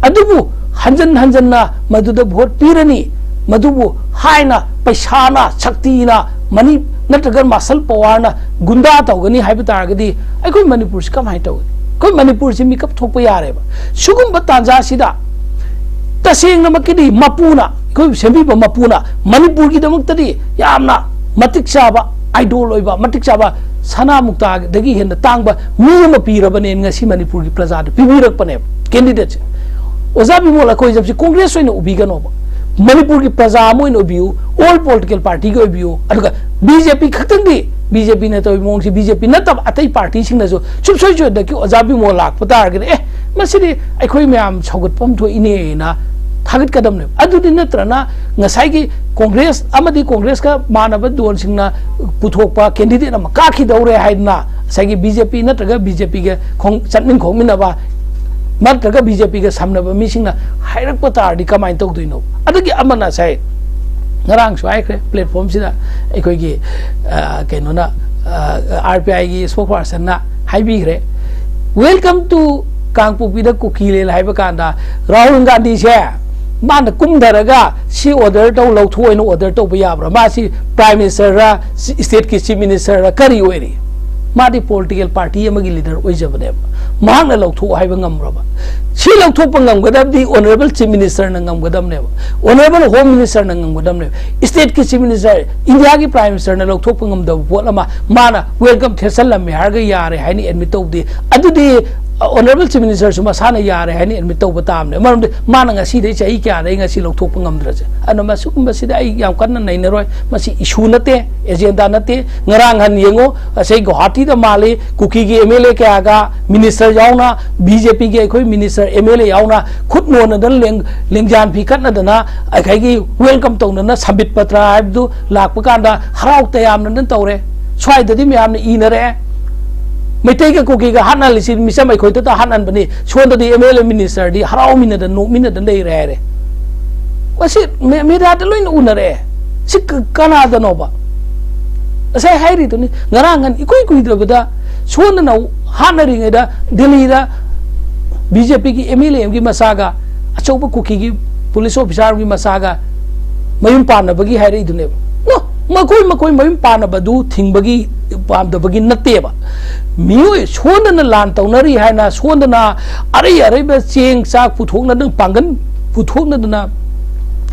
अदुबु हंजन मदुद भोट पीरनी मदुबु हाइना पैसाना शक्तिना मनी नत्रगर मसल पवारना गुंडा तौगनी हाइबा तारगदी अखोई मणिपुर से कमाय तौगनी कोई मणिपुर से मिकअप थोप यारेबा सुगुम तांजा सिदा तसेंग नमकिदी मपुना कोई सेंबीबा मपुना मणिपुर की दमक्तदी यामना मतिक चाबा आइडोल ओइबा मतिक चाबा सना मुक्ता दगी हेन तांगबा मी पीरबने ngasi मणिपुर की प्रजा पीबीरकपने कैंडिडेट ओजा बिमोला कोई जब से कांग्रेस ओइन उबीगनो मणिपुर की प्रजा मोइन उबियु ऑल पॉलिटिकल पार्टी को उबियु अदुगा बीजेपी खतंगी बीजेपी ने तो मोंग से बीजेपी न तब अतई पार्टी सिंग नजो चुपसोय जो दकी ओजा बिमो लाक पता गे ए मसिदि अखोई म्याम छौगतपम थो इने ना थागत कदम ने अदुदि नत्रना ngасai की कांग्रेस अमदी कांग्रेस का मानव दोन सिंगना पुथोपा कैंडिडेट अमा काखि दौरे हाइना सागी बीजेपी नत्रगा बीजेपी के चटनिंग खोमिनबा नत्रगा बीजेपी के सामनबा मिसिंगना हाइरक पतारदि कमाइन तौदुइनो अदुगी अमना साइ ngarang swaikre platform sida अखोई की कैनोना आरपीआई की स्पोकपर्सन ना हाइबीग्रे वेलकम टू कांगपुपी द कुकीले हाइबा कांदा राहुल गांधी से मान कुमधरगा सी ऑर्डर तौ लौथोइन ऑर्डर तौ याब्रा मासी प्राइम मिनिस्टर रा स्टेट की चीफ मिनिस्टर रा करी ओइरी मादी पॉलिटिकल पार्टी अमगी लीडर ओइजबने मांगना लौथो हाइबा ngamraba सी लौथोप ngamgadabdi ऑनरेबल चीफ मिनिस्टर न ngamgadamne ऑनरेबल होम मिनिस्टर न ngamgadamne स्टेट की चीफ मिनिस्टर इंडिया की प्राइम मिनिस्टर न लौथोप ngamdab पोलमा माना वेलकम थेसलम हारगा यारे हाइनी एडमिट तौदि अदुदि ऑनरेबल चीफ मिनिस्टर सुमा साना यारे हाइनी एडमिट तौब तामने मरमदि माना ngasi dei chai kya dei ngasi लौथोप ngamdraje anama sukumba sida ai yam kanna nainaroi masi issue nate agenda nate ngarang han yengo asai guwahati da male kuki की MLA के आगा minister याउना BJP के कोई minister MLA याउना खुद known दन लेंजान फिकत नदना अखैगी welcome तौनना submit पत्र हाइबदु लाकप कांदा हराउ तयाम northern तौरे स्वाइददि ma'am इनरे Meitei के cookie का हाना लिसि मिसम अखोइ त हानन बनि सोंददि एमएलए मिनिस्टर दि हराउ मिनदन नो मिनदन दे रे वसि मेरा त लोइन उनरे सिक कना दनोबा असै हाइरि तुनि ngaraंगन इकोइ कुइदबदा सोनना हानरिङैदा दिल्लीदा बीजेपी की एमएलए की मसागा अचौब कुकी की पुलिस ऑफिसर की मसागा मयुम पानबगी हाइरि दुने नो मकोइ मयुम पानबदु थिंगबगी पामदबगी नत्तेबा मियोय सोंदना लान तौनरी हायना सोंदना अरे अरे बे चेंग चाक पुथोंना नंग पांगन पुथोंना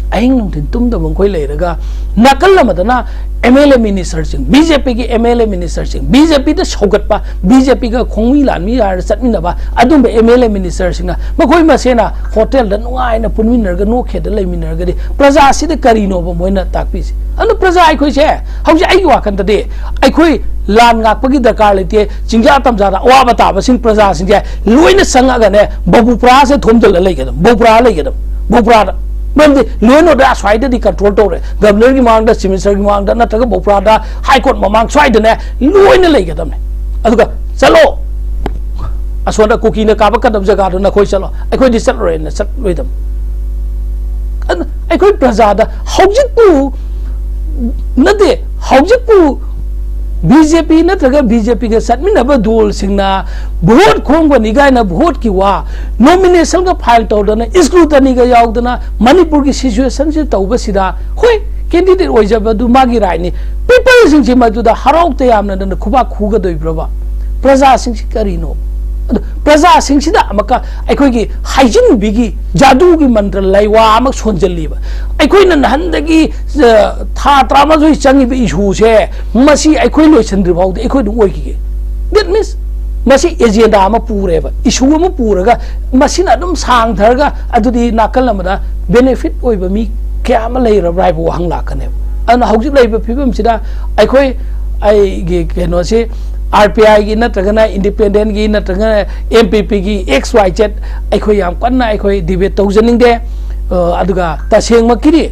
अहिंग नुंथिन तुमदब मंखोय लेरगा नाकल लमदना MLA मिनिस्टर सिंह बीजेपी की MLA मिनिस्टर सिंह बीजेपी द सौगटपा बीजेपी का खोंगी लानमी यार चटमिनबा अदुम MLA मिनिस्टर सिंह मखोय मसेना होटल द नुआइना पुनमिनरगा नोखे द लेमिनरगदि प्रजा सिद करिनो ब मोइना ताकपिसि अनु प्रजा आइखोय से हौजे आइगि वाखन दे आइखोय लान गाकपगी दरकार लेते चिंजा तमजादा अवाबा ताबा सिंह प्रजा सिंह लोइना संगागने बबुप्रा से थोमजल लेगदम बबुप्रा लेगदम बबुप्रा मरमदि लोन ऑर्डर स्वाइदि कंट्रोल तौरे गवर्नर की मांगदा चीफ मिनिस्टर की मांगदा नत्रगा बोप्रादा हाई कोर्ट ममांग स्वाइदने लोइना लेगदमने अदुगा चलो असोना कुकीना काबकदम जगादो नखोय चलो अखोय दि चलोरेना चलोइदम अखोय प्रजादा हौजिकपु नदे हौजिकपु बीजेपी नत्रगा बीजेपी के सटमिनबा दोल सिंगना वोट खोंगबनी गायना वोट की वा नॉमिनेशन का फाइल तौदना स्क्रूटनी का यावदना मणिपुर की सिचुएशन से तौबसिदा होय कैंडिडेट ओइजबदु मागी रायनी पीपल सिंग मदुदा हराउते यामना खुबा खुगदोइब्रबा प्रजा सिंग करिनो प्रजा सिंग सिदा अमका अखोय की हाइजिन बिगी जादू की मंत्र लैवा अमक सोनजलीबा अखोय नहंदगी था त्रामजोय चंगी इशू से मसी अखोय लोइसंद्रि फाउदे अखोय ओइकी दैट मीन्स मसी एजेंडा अम पूरेबा इशू अम पूरगा मसीना अदुम सांगथरगा अदुदी नाकल अमदा बेनिफिट ओइबा मी क्या अम लेरब्राइबो वहंग लाकने अन हौजिक लेबा फिबम सिदा अखोय आई केनो से RPI की नत्रगना इंडिपेंडेंट की नत्रगना MPP की XYZ अखोय याम कन्ना अखोय डिबेट तौजनिंगदे अदुगा तसेंगमकिरि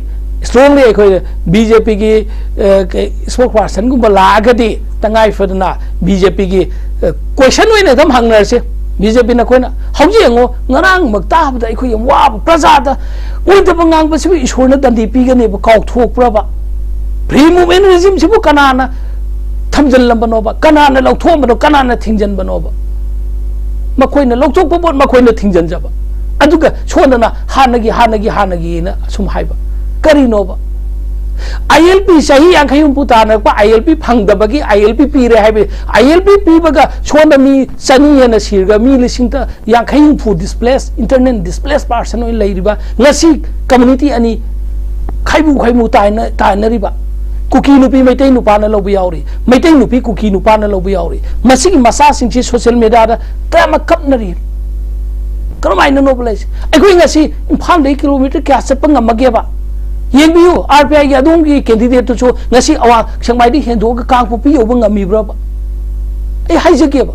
स्ट्रांगली अखोय BJP की स्पोक्सपर्सन गुंबा लागदि तंगाई फदना BJP की क्वेश्चन ओइने दम हंगनरसे BJP ना कोइना हौजि यंगो ngरang मक्ताबदा अखोय यम वा प्रजादा ओइदब ngangbसिबु ईश्वरना दंदी पिगने ब काउथोकप्रबा फ्री मूवमेंट रेजिम सिबु कनाना थमजन लंबनोबा कनाना लौथोमबनो कनाना थिंजन बनोबा मखोइना लौथोकपो बोट मखोइना थिंजन जबा अदुगा सोनना हानगी ना सुम हाइबा करिनोबा ILP सही यांखै हुंपुताना पा ILP फंगदबगी ILP पीरे हाइबे ILP पीबगा सोनमी सनी हेना सिरगा मी लिसिंगता यांखै हुंफु डिस्प्लेस इंटरनेट डिस्प्लेस पर्सन ओइ लैरिबा ngasi कम्युनिटी अनि खाइबु ताइनरिबा कुकी नुपी मैतै नुपाना लौबु याउरी मैतै नुपी कुकी नुपाना लौबु याउरी मसिगी मसा सिंची सोशल मीडिया दा तम कपनरी करमाइना नोबलाइस अखोय ngasi इम्फाल 2 किलोमीटर क्या चप ngमगेबा येंबियो RPI की अदोम की कैंडिडेट तो ngasi अवा संगमाइदि हेंदोग कांगपु पि योब ngमिब्रबा ए हाइजकेबा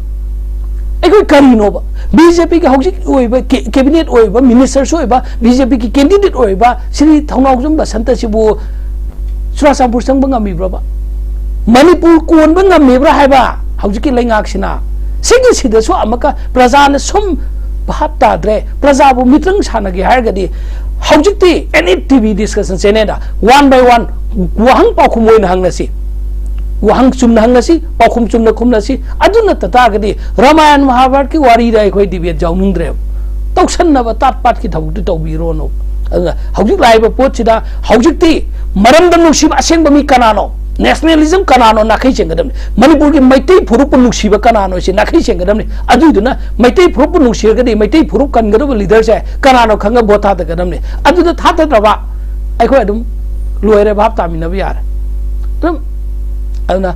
अखोय करिनोबा BJP की हौजिक ओइबा कैबिनेट ओइबा मिनिस्टर्स ओइबा BJP की कैंडिडेट ओइबा श्री थौनाउजम बसंतसिबु चुराचांपुर संग ngमिब्रबा मणिपुर कोन ngमिब्रा हाइबा हौजिकी लैंगाक्सिना सिगी सिदसु अमका प्रजान सुम भाप ताद्रे प्रजाबु मित्रंग सानगे हारगदि हौजिकति एनी टीवी डिस्कशन चेनेदा 1 by 1 वहंग पाखुम ओइन हंगनसी वहंग चुम हंगनसी पाखुम चुम खुमनसी अदुन ततागदि रामायण महाभारत की वारी दा खोय डिबेट जाउनुंद्रे तौसन्नबा तात पाट की थबुति तौबिरोनो हौजिक लाइबा पोचिदा हौजिकति मरमद नुसिब असेंग बमी कनानो नेशनलिज्म कनानो नाखै चेंगदम मणिपुर की मैतै फुरुप नुसिब कनानो से नाखै चेंगदम अदुदुना मैतै फुरुप नुसिरगदि मैतै फुरुप कनगदब लीडर से कनानो खंग बोथा तगदम अदुदा थाथद्रबा अखोय अदुम लोयरे भाप तामिनब यार तम अदुना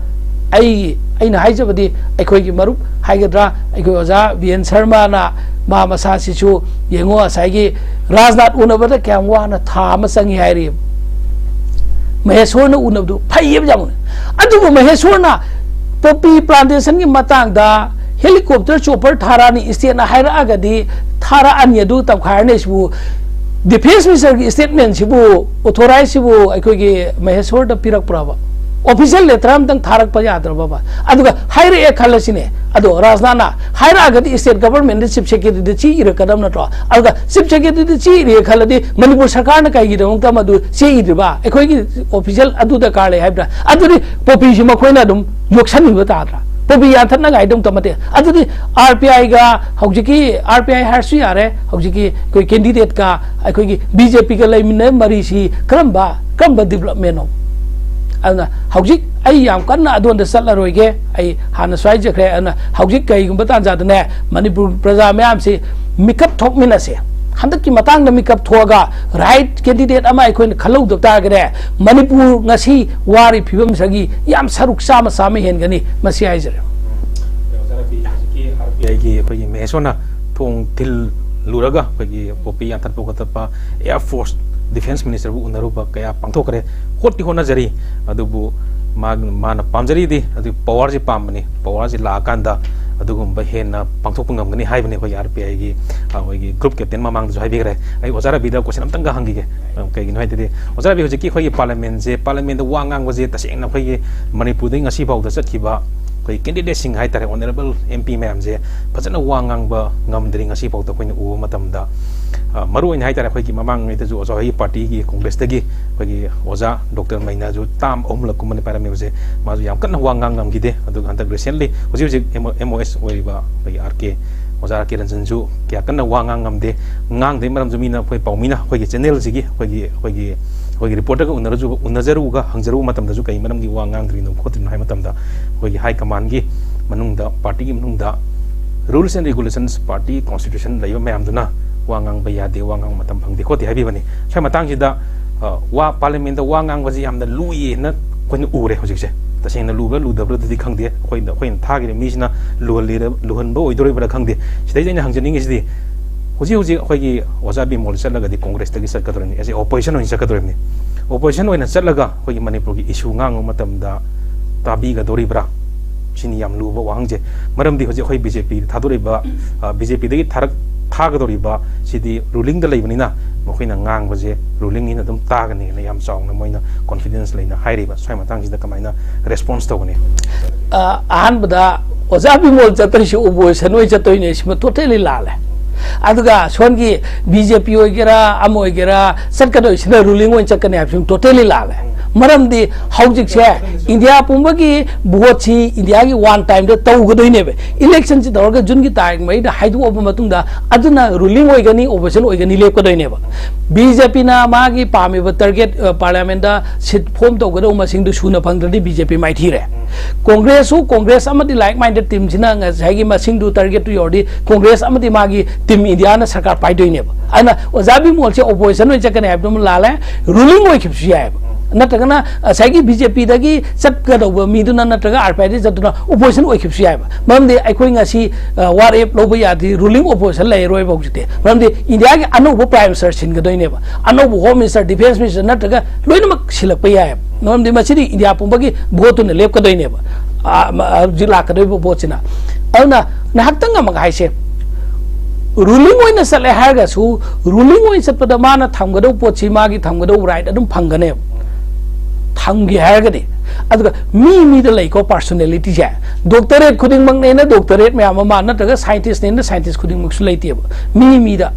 अइना हाइजबदि अखोय की मरुप हाइगद्रा अखोय ओजा BN शर्मा ना मा मसा सिसु येंगो असाइगी राजनाथ उनबदा क्या वाना था म संगी हाइरि महेश्वर ने उनबदु फैयब जामुन अदुगो महेश्वर ना पॉपी प्लांटेशन की मतंगदा हेलीकॉप्टर चोपर थारानी स्टेट ना हाइरागदि थारा अन्यदु तबखारने सिबु डिफेंस मिनिस्टर की स्टेटमेंट सिबु ऑथोराइज सिबु अखोगी महेश्वर द पिरक प्रबा ऑफिशियल लेटर हम थारक पर याद्रबा अदुगा हाइरे ए खलसिने अदो राजनाना हाइरागदि स्टेट गवर्नमेंट चीफ सेक्रेटरी ची इरकदम नट्रो अदुगा चीफ सेक्रेटरी ची इरे खलदि मणिपुर सरकार न काइगी दमक मदु ची इरबा एखोइगी ऑफिशियल अदु द कारले हाइब्रा अदुदि पॉपी सि मखोइना दम योक्सनिबा ताद्रा पॉपी याथन गाइदम तमते अदुदि RPI गा हौजिकी RPI हारसु यारे हौजिकी कोई कैंडिडेट का एखोइगी BJP का लेमिने मरीसी क्रमबा development aduna hawjik ai yam kanna adon da sallaroige ai hana swai jekre ana hawjik kai gumba tan jadne manipur praja mayam se mikap thok minase handak ki matang da mikap thoga right candidate ama ikoi khalau dokta gare manipur ngasi wari phibam sagi yam saruk sama sama hen gani masi ai jare ki ki mesona thong til luraga ki popi antar pokatapa air force defense minister bu unaruba kaya pangthokre hoti hona jari adubu mana pamjari di adu power ji pamni power ji la kanda adugumba hena pangthok ngam gani haibani ko RPI gi gi group captain mamang jo haibigre ai ozara bida question amtanga hangi ge kai gi noi de ozara bi hoji ki khoi parliament da wangang waje taseng na khoi manipur ding asi bau da sathiba koi candidate sing hai tare honorable MP ma'am je phajana wangang ba ngam dring asi bau da khoi u matam da maru in hai tare khoi ki mamang ngai ta jo zo hi party gi congress ta gi khoi gi oza dr maina jo tam omla kumani param je ma jo yam kan wangang ngam gi de adu hantak recently hoji MOS oiba bai RK oza Qiran ju kya kan wangang ngam de ngang de maram jumina khoi paumina khoi gi channel ji gi khoi gi reporter ga unazaru ga hangjaru matam da ju kai maram gi wangang dri no khotin hai matam da khoi gi high command gi manung da party gi manung da rules and regulations party constitution laiba mayam duna wangang ba ya de wangang matam phang de khoti hai bi bani sai matang ji da wa parliament da wangang ba ji yam da lui na khoi nu ure hojik se taseng na luba ludabra di khang de khoi tha gi mi sina luhan bo oidoi bra khang de sidai jaina hangjaning is di hoji khoi gi ojabi mol salaga di congress ta gi sat kadrani as opposition oin sakadrani opposition oina salaga khoi gi manipur gi issue ngang matam da tabi ga dori bra sini yam luba wangje maram di hoji khoi BJP thadori ba BJP de tharak thagadori ba sidi ruling da leibani na mokhina ngang baje ruling ina dum tagani na yam chawng na moina confidence leina hairi ba swai matang sida kamaina response to gani ahan bada ojabi mol chatai shi opposition oi chatoi ne sima totally lale aduga songi BJP oigera am oigera satkadoi sina ruling oi chakane apsim totally lale maram di haujik se India pumbagi vote si India gi one time da tau gadoi ne election si dorga jun gi tarik mai da haidu oba matung da aduna ruling oigani opposition oigani lep kadoi ne ba BJP na magi pami ba target parliament da sit form to gado masing du suna phangdri BJP mai thire congress amadi like minded team sina nga saigi masing du target to yordi congress amadi magi team India na sarkar pai doi ne ba ana ojabi mol se opposition oi chakane abdum lale ruling oi khipsi ya natragana saigi BJP dagi chatgadauba miduna natraga RPI jatuna opposition oikhipsi yaiba mamde aikhoi ngasi war app loba yadi ruling opposition lai roi bokjite mamde India gi anoba prime minister singadoi ba anoba home minister defense minister natraga loinamak silakpa yaiba mamde masidi India pumbagi vote ne lep kadoi ne ba jila kadoi vote sina auna nahaktanga mag haise ruling oina sale harga su ruling oin satpada mana thamgadau pochi magi thamgadau right adum phangane thamgi hargadi aduga mi da lai ko personality ja doctorate khuding mang ne na doctorate me ama na taga scientist ne na scientist khuding mak su laiti ba mi da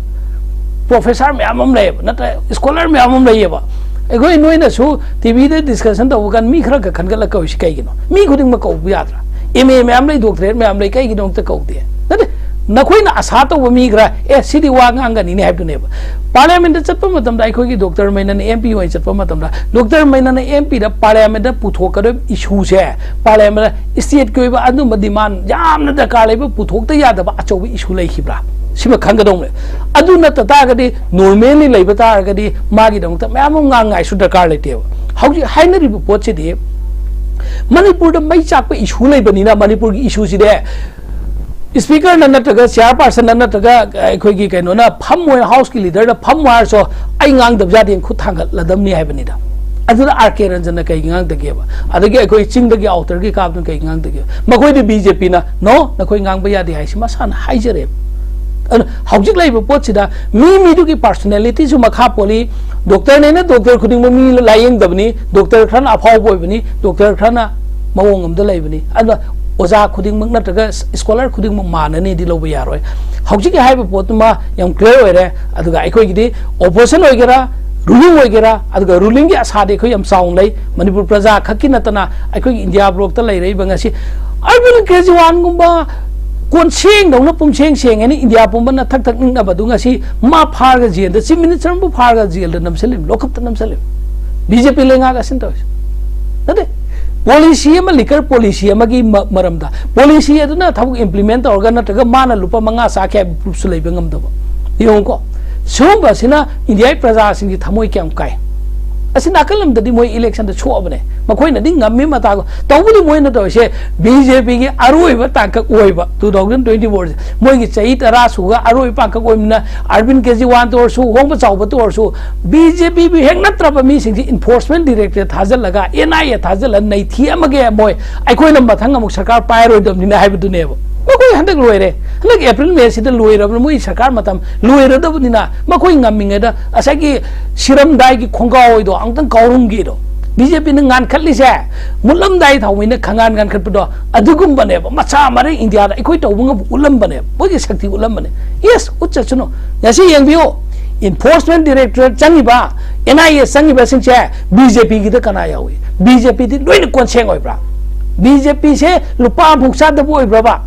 professor me amam lai ba na ta scholar me amam lai ba egoi noina su TV de discussion da ugan mi khara ka khan ga la ka kai gino mi khuding mak ko bu yadra MA me am lai doctorate me am lai kai gino ta ko de nakoi na asa to mi gra sidi wa nganga ni ne haib ne ba parliament da chatpa matam da khoi gi doctor maina ne MP oi chatpa matam da doctor maina ne MP da parliament da puthok ka issue se parliament state koi ba adu madiman jam na da ka lai ba puthok ta ya da ba acho issue lai khibra siba khanga dong le adu na ta ga di normally lai ba ta ga di ma gi dong ta ma ngai su da ka lai te hauji hainari bu pot se di manipur da mai chak pa issue lai ba ni na manipur gi issue si de speaker na nataga chairperson na nataga khoi gi kaino na phamoi house ki leader da phamwar so ai ngang dab jadi khu thangal ladam ni haibani da aduna RK Ranjan na kai ngang dage ba adagi khoi ching dagi outer gi kap kai ngang dage makhoi di BJP na no na khoi ngang ba yadi haisi masan haijare haujik lai ba pot sida mi du ki personality su makha poli doctor ne na doctor khuding mi layeng dabni doctor khana afau boy bani doctor khana mawong am da lai bani adwa oza khuding mak natraga scholar khuding mak manani di loba yaroi hauji ki haiba potuma yam clear oire aduga aikoi gi opposition oigera ruling oigera aduga ruling gi asade khoi yam sound lai manipur praja khaki natana aikoi India block ta lai rei bangasi Arvind Kejriwal gumba kon seng dong na pum seng ani India pum na thak ning na badunga si ma phar ga jel da chief minister bu phar ga jel da namsalim lokap ta namsalim BJP lenga ga sin tois nade policy ama liquor policy ama gi maramda policy aduna thabuk implement organ nataga mana lupa manga sakhe sulai bangam daba yongko somba sina india praja sing thamoi kyam kai asi nakalam dadi moi election da chobane makoi na ding ngammi mata ko tawuli moi na to se BJP gi aroi ba takak oi ba 2024 moi gi chai tara suga aroi pa ka koimna Arvind Kejriwal to su hong ba chaw ba to su BJP bi heng natra ba mi sing enforcement directorate thajal laga NIA thajal nai thi amage moi ai koi na mathang amuk sarkar pai roi dam ni na hai bu du ne ba makoi handak loire handak April May sida loire ba moi sarkar matam loire da bu ni na makoi ngamminga da asagi siram dai gi khonga oi do angtang kaurum gi do BJP na ngan khatli se mulam dai thau mina khangan ngan khat do adugum bane ba macha mare India da ikoi to bunga ulam bane bogi shakti ulam bane yes ucha chuno yasi yang bio enforcement directorate changi ba NIA changi ba sing che BJP gi da kana yawi BJP di loi ni konseng oi bra BJP se lupa bhuksa da boi bra ba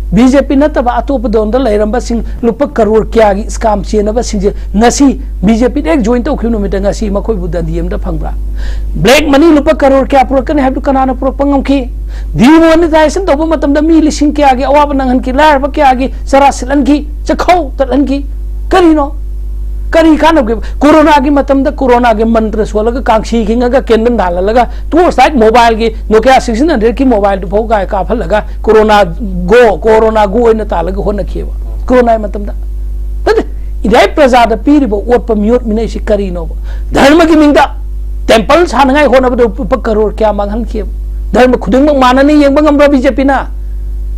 BJP nataba atop donda lairamba sing lupa karor kya gi scam chena ba sing ngasi BJP ek join to khinu mita ngasi makoi budan diem da phangbra black money lupa karor kya purakan have to kanana purapangam ki demonetization to matam da mi lising kya gi awab nang ki lar ba kya gi sara silan ki chakhau talan ki karino kari kan of corona gi matam da corona gi mantra swalaga kangsi kinga ga kendan dalaga to side mobile gi Nokia 1600 ki mobile to phauga ka phalaga corona go ina talaga honna kheba corona matam da tad idai praja da piri bo ot pamyot minai si kari no dharma gi mingda temple sanangai hona ba pa karor kya manghan kheb dharma khudung manani yeng bangam ra BJP na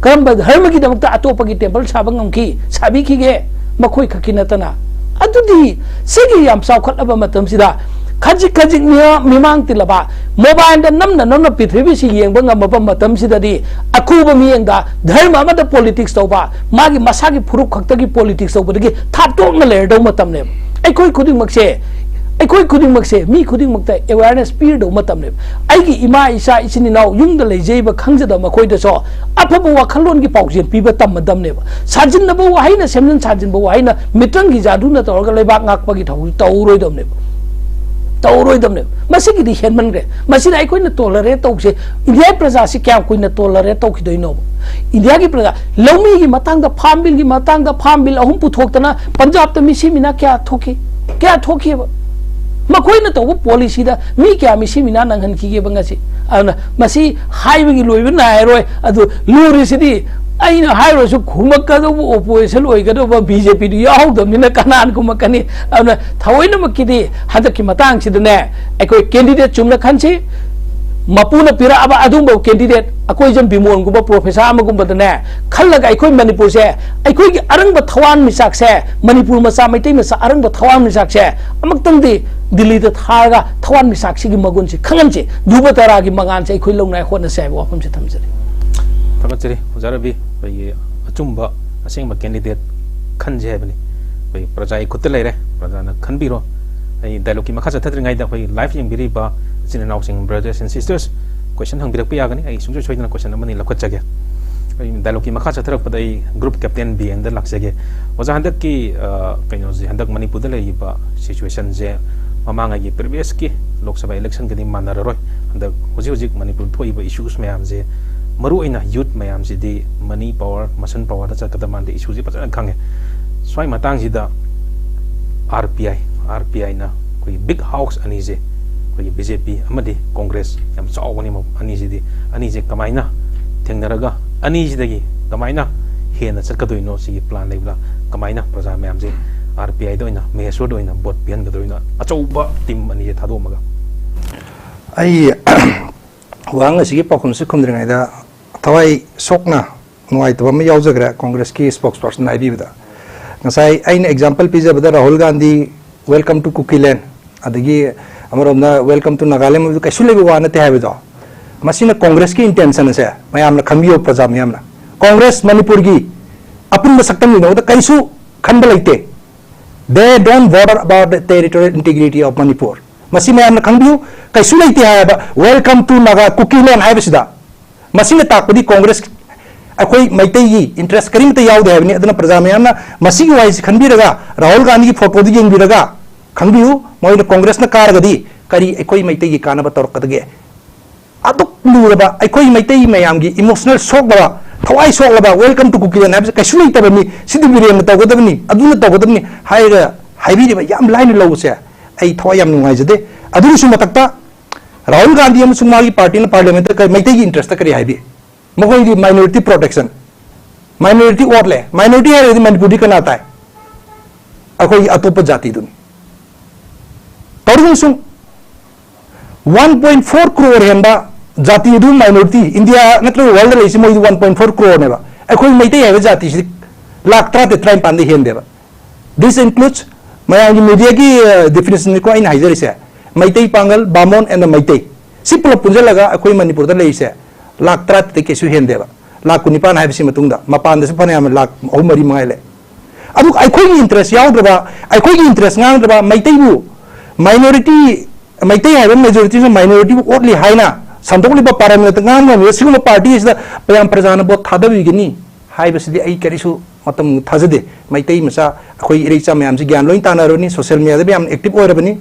karam ba dharma gi damakta atopa gi temple sabangam ki sabi ki ge makhoi khakina tana adudi sigi yam saukhat aba matam sida khajik khajik mimang tilaba mobile da namna pithribi si yengba ngam matam sida di akuba miyengda dharma ma da politics toba magi masagi phuruk khakta gi politics toba gi thaptok na ler do matam ne aikoi khuding makse mi khuding makta awareness peer do matam ne aigi ima isa isini naw yung da lejeba khangjada makoi da so apabu wakhalon gi paukjen piba tam madam ne sajin na bo haina semnin sajin bo haina mitrang gi jadu na torga lebak ngak pagi tauroi dom ne masigi di henman gre masina aikoi na tolerate tokse india praja si kya koi na tolerate tok khidoi no india gi praja lomi gi matang da farm bill ahum puthok na punjab ta misi mina kya thoki makoi na to policy da mi kya misi mina nanghan ki ge bangasi ana masi highway gi loiba na roi adu luri sidi aina hairo su khumakka do opposition oi ga do BJP du yaw do mina kanan khumakani ana thaoina makidi hada ki matang sid ne akoi candidate chumna khanchi mapuna pira aba adum bo candidate akoi jam bimon guba professor amagum badane khallaga akoi manipur se akoi gi arang ba thwan misak se manipur ma sa maitai ma sa arang ba thwan misak se amak tang di Delhi da tharga thwan misak si gi magun si khangan si duba tara gi mangan se akoi longnai khona se wa pham se thamjari thakachiri Rabi bai achumba asing ba candidate khanje bani bai prajai khutte leire prajana khanbiro ai dialogue ki makha chathatri ngai da bai live yang biri ba sin now sing brothers and sisters question hang birak piya gani ai sungjo choidana question amani lakhachage ai dialogue ki makha chatharak padai group captain BN da laksage oja handak ki kaino ji handak manipur da lei ba situation je mamanga gi previous ki lok sabha election gani manara roi handak hoji manipur thoi ba issues mayam je maru ina youth mayam ji di money power masan power da chakadaman de issue ji pachana khange swai matang ji da RPI na koi big house ani je koi BJP amadi Congress yam chawani mo ani ji di ani je kamaina thengnaraga ani ji dagi kamaina hena chakadoi no si plan leibla kamaina praja mayam je RPI doina meso doina bot pian ga doina achauba team ani je thado maga ai wang asigi pakhum se khumdringai da thawai sokna nuai to ma yaujagre Congress ki spokesperson IB da ngasai aina example pizza bada Rahul Gandhi welcome to Cookieland adagi amaromna welcome to Nagaland kaisule bi wana te habedo masina Congress ki intention se mayamna khambiyo praja mayamna Congress Manipur gi apun masaktam ni da kaisu khanba laite they don't bother about the territorial integrity of Manipur masi mayamna khangbiu kaisu laite haba welcome to Cookieland habisida masina takpadi Congress akoi maitai gi interest karim ta yaw de habni adana praja mayamna masi gi wise khanbiraga Rahul Gandhi ki photo di yengbiraga khangbiu moina Congress na karagadi kari akoi maitai gi kana ba torkadage aduk luraba aikoi maitai mayam gi emotional shock ba thawai shock laba welcome to kukilan habse kaishu nei tabani sidi biren tawgadabni aduna tawgadabni haira haibi ba yam line lo se ai thawai yam nungai jade adu su matakta Rahul Gandhi am sumagi party na parliament ka maitai gi interest kari haibi mohoi gi minority protection minority vote le minority hai di manipuri kana ta hai akoi atopa jati dun tarun sum 1.4 crore hemba jati du minority India natlo world le isi moi 1.4 crore ne ba akoi maitai hai jati si lakh 3 pande hende ba this includes mayang media ki definition ko aina haijari se maitai pangal bamon and maitai si pulo punjalaga akoi manipur da le ise lakh 3 te kesu hende ba lakh 9 hai bisi matungda mapan da se phane am lakh 3 mangai le adu akoi gi interest yaudra akoi gi interest ngang da maitai bu minority maitai hai majority se minority only haina samdokli ba parliament ngang ngang siguma party is da payam prajana bo thada bi gini hai bisi di ai karisu matam thajade maitai masa akoi irecha mayam ji gyan loin tanaroni social media bi am active oirabani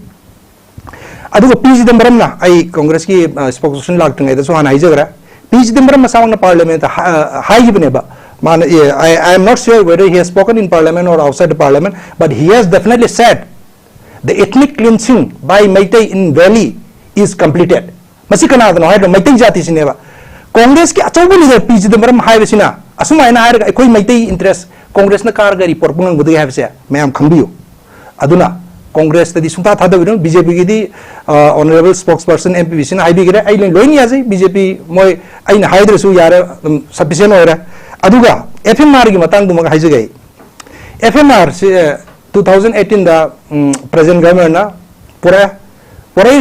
adu P Chidambaram na ai congress ki spokesperson lagtang ai so han ai jagra P Chidambaram masawang na parliament hai gibne ba man I am not sure whether he has spoken in parliament or outside the parliament but he has definitely said the ethnic cleansing by Maitai in Delhi is completed masi kana da no hai Maitai jati sine ba congress ki achobu leader P Chidambaram hai besina asuma ina hai koi Maitai interest congress na kar gari por pungang budai hai se mayam khangbiyo aduna Congress tadi sungta thada biru BJP ki di honorable spokesperson MPCC na IB gira ai loin ya jai BJP moi ai na haidre su yara sufficient ora aduga FMR gi matang duma haije gai FMR 2018 da present government na pura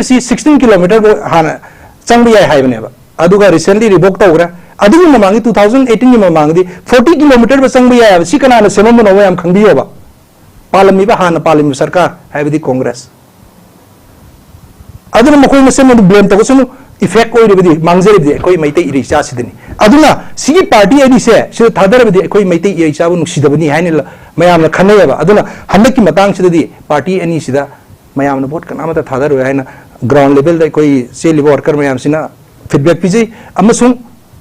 si 16 km hana changbi ai haibne ba aduga recently revoke tawra adugu mamangi 2018 gi mamangi 40 km ba changbi ai si kana na semam no yam khangbiyo ba पालमी हाँ पालमी सरकार है Congress मखोई मसें blame तक effect मांगजरी अखोई मैते इरेचा सिगी party से थादरबदी अखोई मैते इरेचा नुसीदबनी है मैम खनैब हंदकी मतंगदी पार्टी अनी मैम भोट कनामत थादर है ग्राउंड लेवल अखोई चेलिब वर्कर मैम फीडबैक पीजे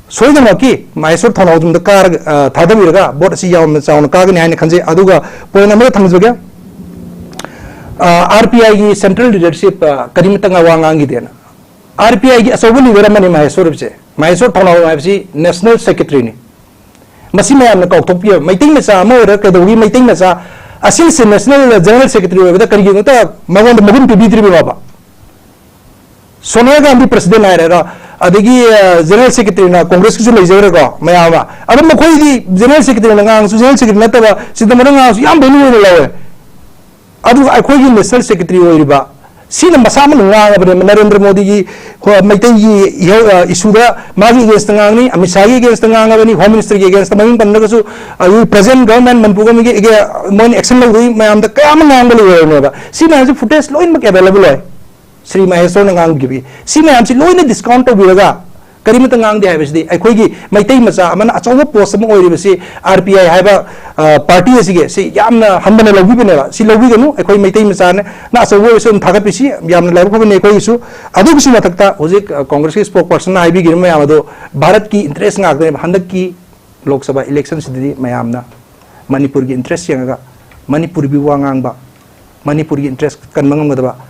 सोयदन की माइसोर थानाउदम द कार थादबिरगा बोट असि याम चाउन कागनि हानि खंजे अदुगा पॉइंट नंबर थंगजबगे आरपीआई की सेंट्रल लीडरशिप करिमतंगा वांगांगी देना आरपीआई की असोबु लीडर मनि माइसोर थानाउ हाइबसि नेशनल सेक्रेटरी नि मसि मयाम न कौथोपिय मैतिंग मचा मोर कदौगी मैतिंग मचा असिल से नेशनल जनरल सेक्रेटरी वेबदा करिगि त मगोंद मगुन पिबिद्रि बाबा सोनिया गांधी प्रेसिडेंट आयरा अदगी जनरल सेक्रेटरी ना कांग्रेस की लेजर को मयामा अब मखोई जनरल सेक्रेटरी ना जनरल सेक्रेटरी नतबा सिदमर याम बेनु लवे अदु अखोई की नेशनल सेक्रेटरी ओइरिबा सीन मसाम नंगाबने नरेंद्र मोदी की मैतै की इशूदा मागी अगेंस्ट ngang अमित शाह की अगेंस्ट ngang होम मिनिस्टर की अगेंस्ट ममिंग पन्नगसु प्रेजेंट गवर्नमेंट मनपुग की मोन एक्शन लौदि मयाम द कयाम ngang बलि सीन हाजि फुटेज लोइन मक अवेलेबल है श्री महेश्वर नंगांग गिबी सी मैम से लोइने डिस्काउंट तौबिरगा करीमत ngang दे हाइबसदि अखोइगी मैतै मचा अमन अचौब पोस्ट अम ओइरिबसि आरपीआई हाइबा पार्टी असिगे से यामना हंबने लौबिबनेबा सि लौबिगनु अखोइ मैतै मचा ने ना अचौब ओइसम थागपिसि यामना लाइबखबने अखोइसु अदुगसु मतकता होजिक कांग्रेस की स्पोक पर्सन हाइबि गिरम मयामदो भारत की इंटरेस्ट ngakne हंदक की लोकसभा इलेक्शन सिदि मयामना मणिपुर की इंटरेस्ट यंगा मणिपुर बि वांगांगबा मणिपुर की इंटरेस्ट कनमंगमदबा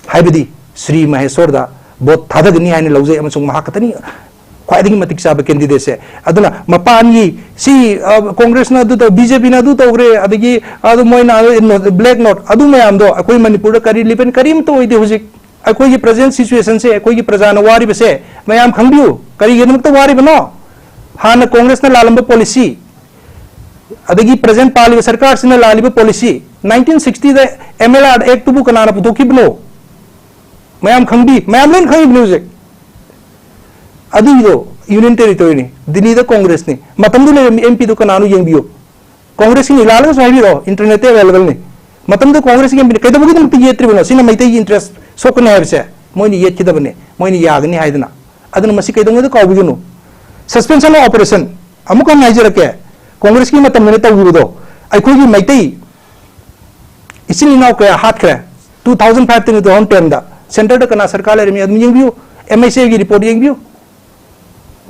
हाइबदी श्री महेश्वर दा बोट थादगनी हाइन लौजे अमसुंग महाकतनी ख्वाइदगी मतिक चाब कैंडिडेट से अदुना मपानी सी कांग्रेस ना दु बीजेपी ना दु तोग्रे अदगी अदु मोइना ब्लैक नोट अदु मयाम दो अकोई मणिपुर करी लिपन करीम तो ओइदे हुजिक अकोई की प्रेजेंट सिचुएशन से अकोई की प्रजान वारी बसे मयाम खंगबियो करी गेनम तो वारी बनो हान कांग्रेस ना लालंब पॉलिसी अदगी प्रेजेंट पाली सरकार से ना लालिब पॉलिसी 1960 द एमएलआर एक्ट बु कनाना पुतोखिबनो मैम खंगी मैम लोन खंगी म्यूजिक अदुदो यूनियन टेरिटोरी ने दिल्ली द कांग्रेस ने मतम दु एमपी दु कनानु येंबियो कांग्रेस की लाल का साइबी रो इंटरनेट अवेलेबल ने मतम दु कांग्रेस की एमपी कदम बुगी तुम येत्रि बनो सिना मैते इंटरेस्ट सोकने हाइबसे मोइनी येत किदबने मोइनी यागनी हाइदना अदन मसी कदम दु काउबिगनु सस्पेंशन ऑपरेशन अमुक हम नाइजरके कांग्रेस की मतम ने तौबिदो अखोई की मैते इसिन नाउ के हाथ करे 2005 to 2010 दा सेंटर द कना सरकार ले मी अदम येंबियो MSA की रिपोर्ट यंग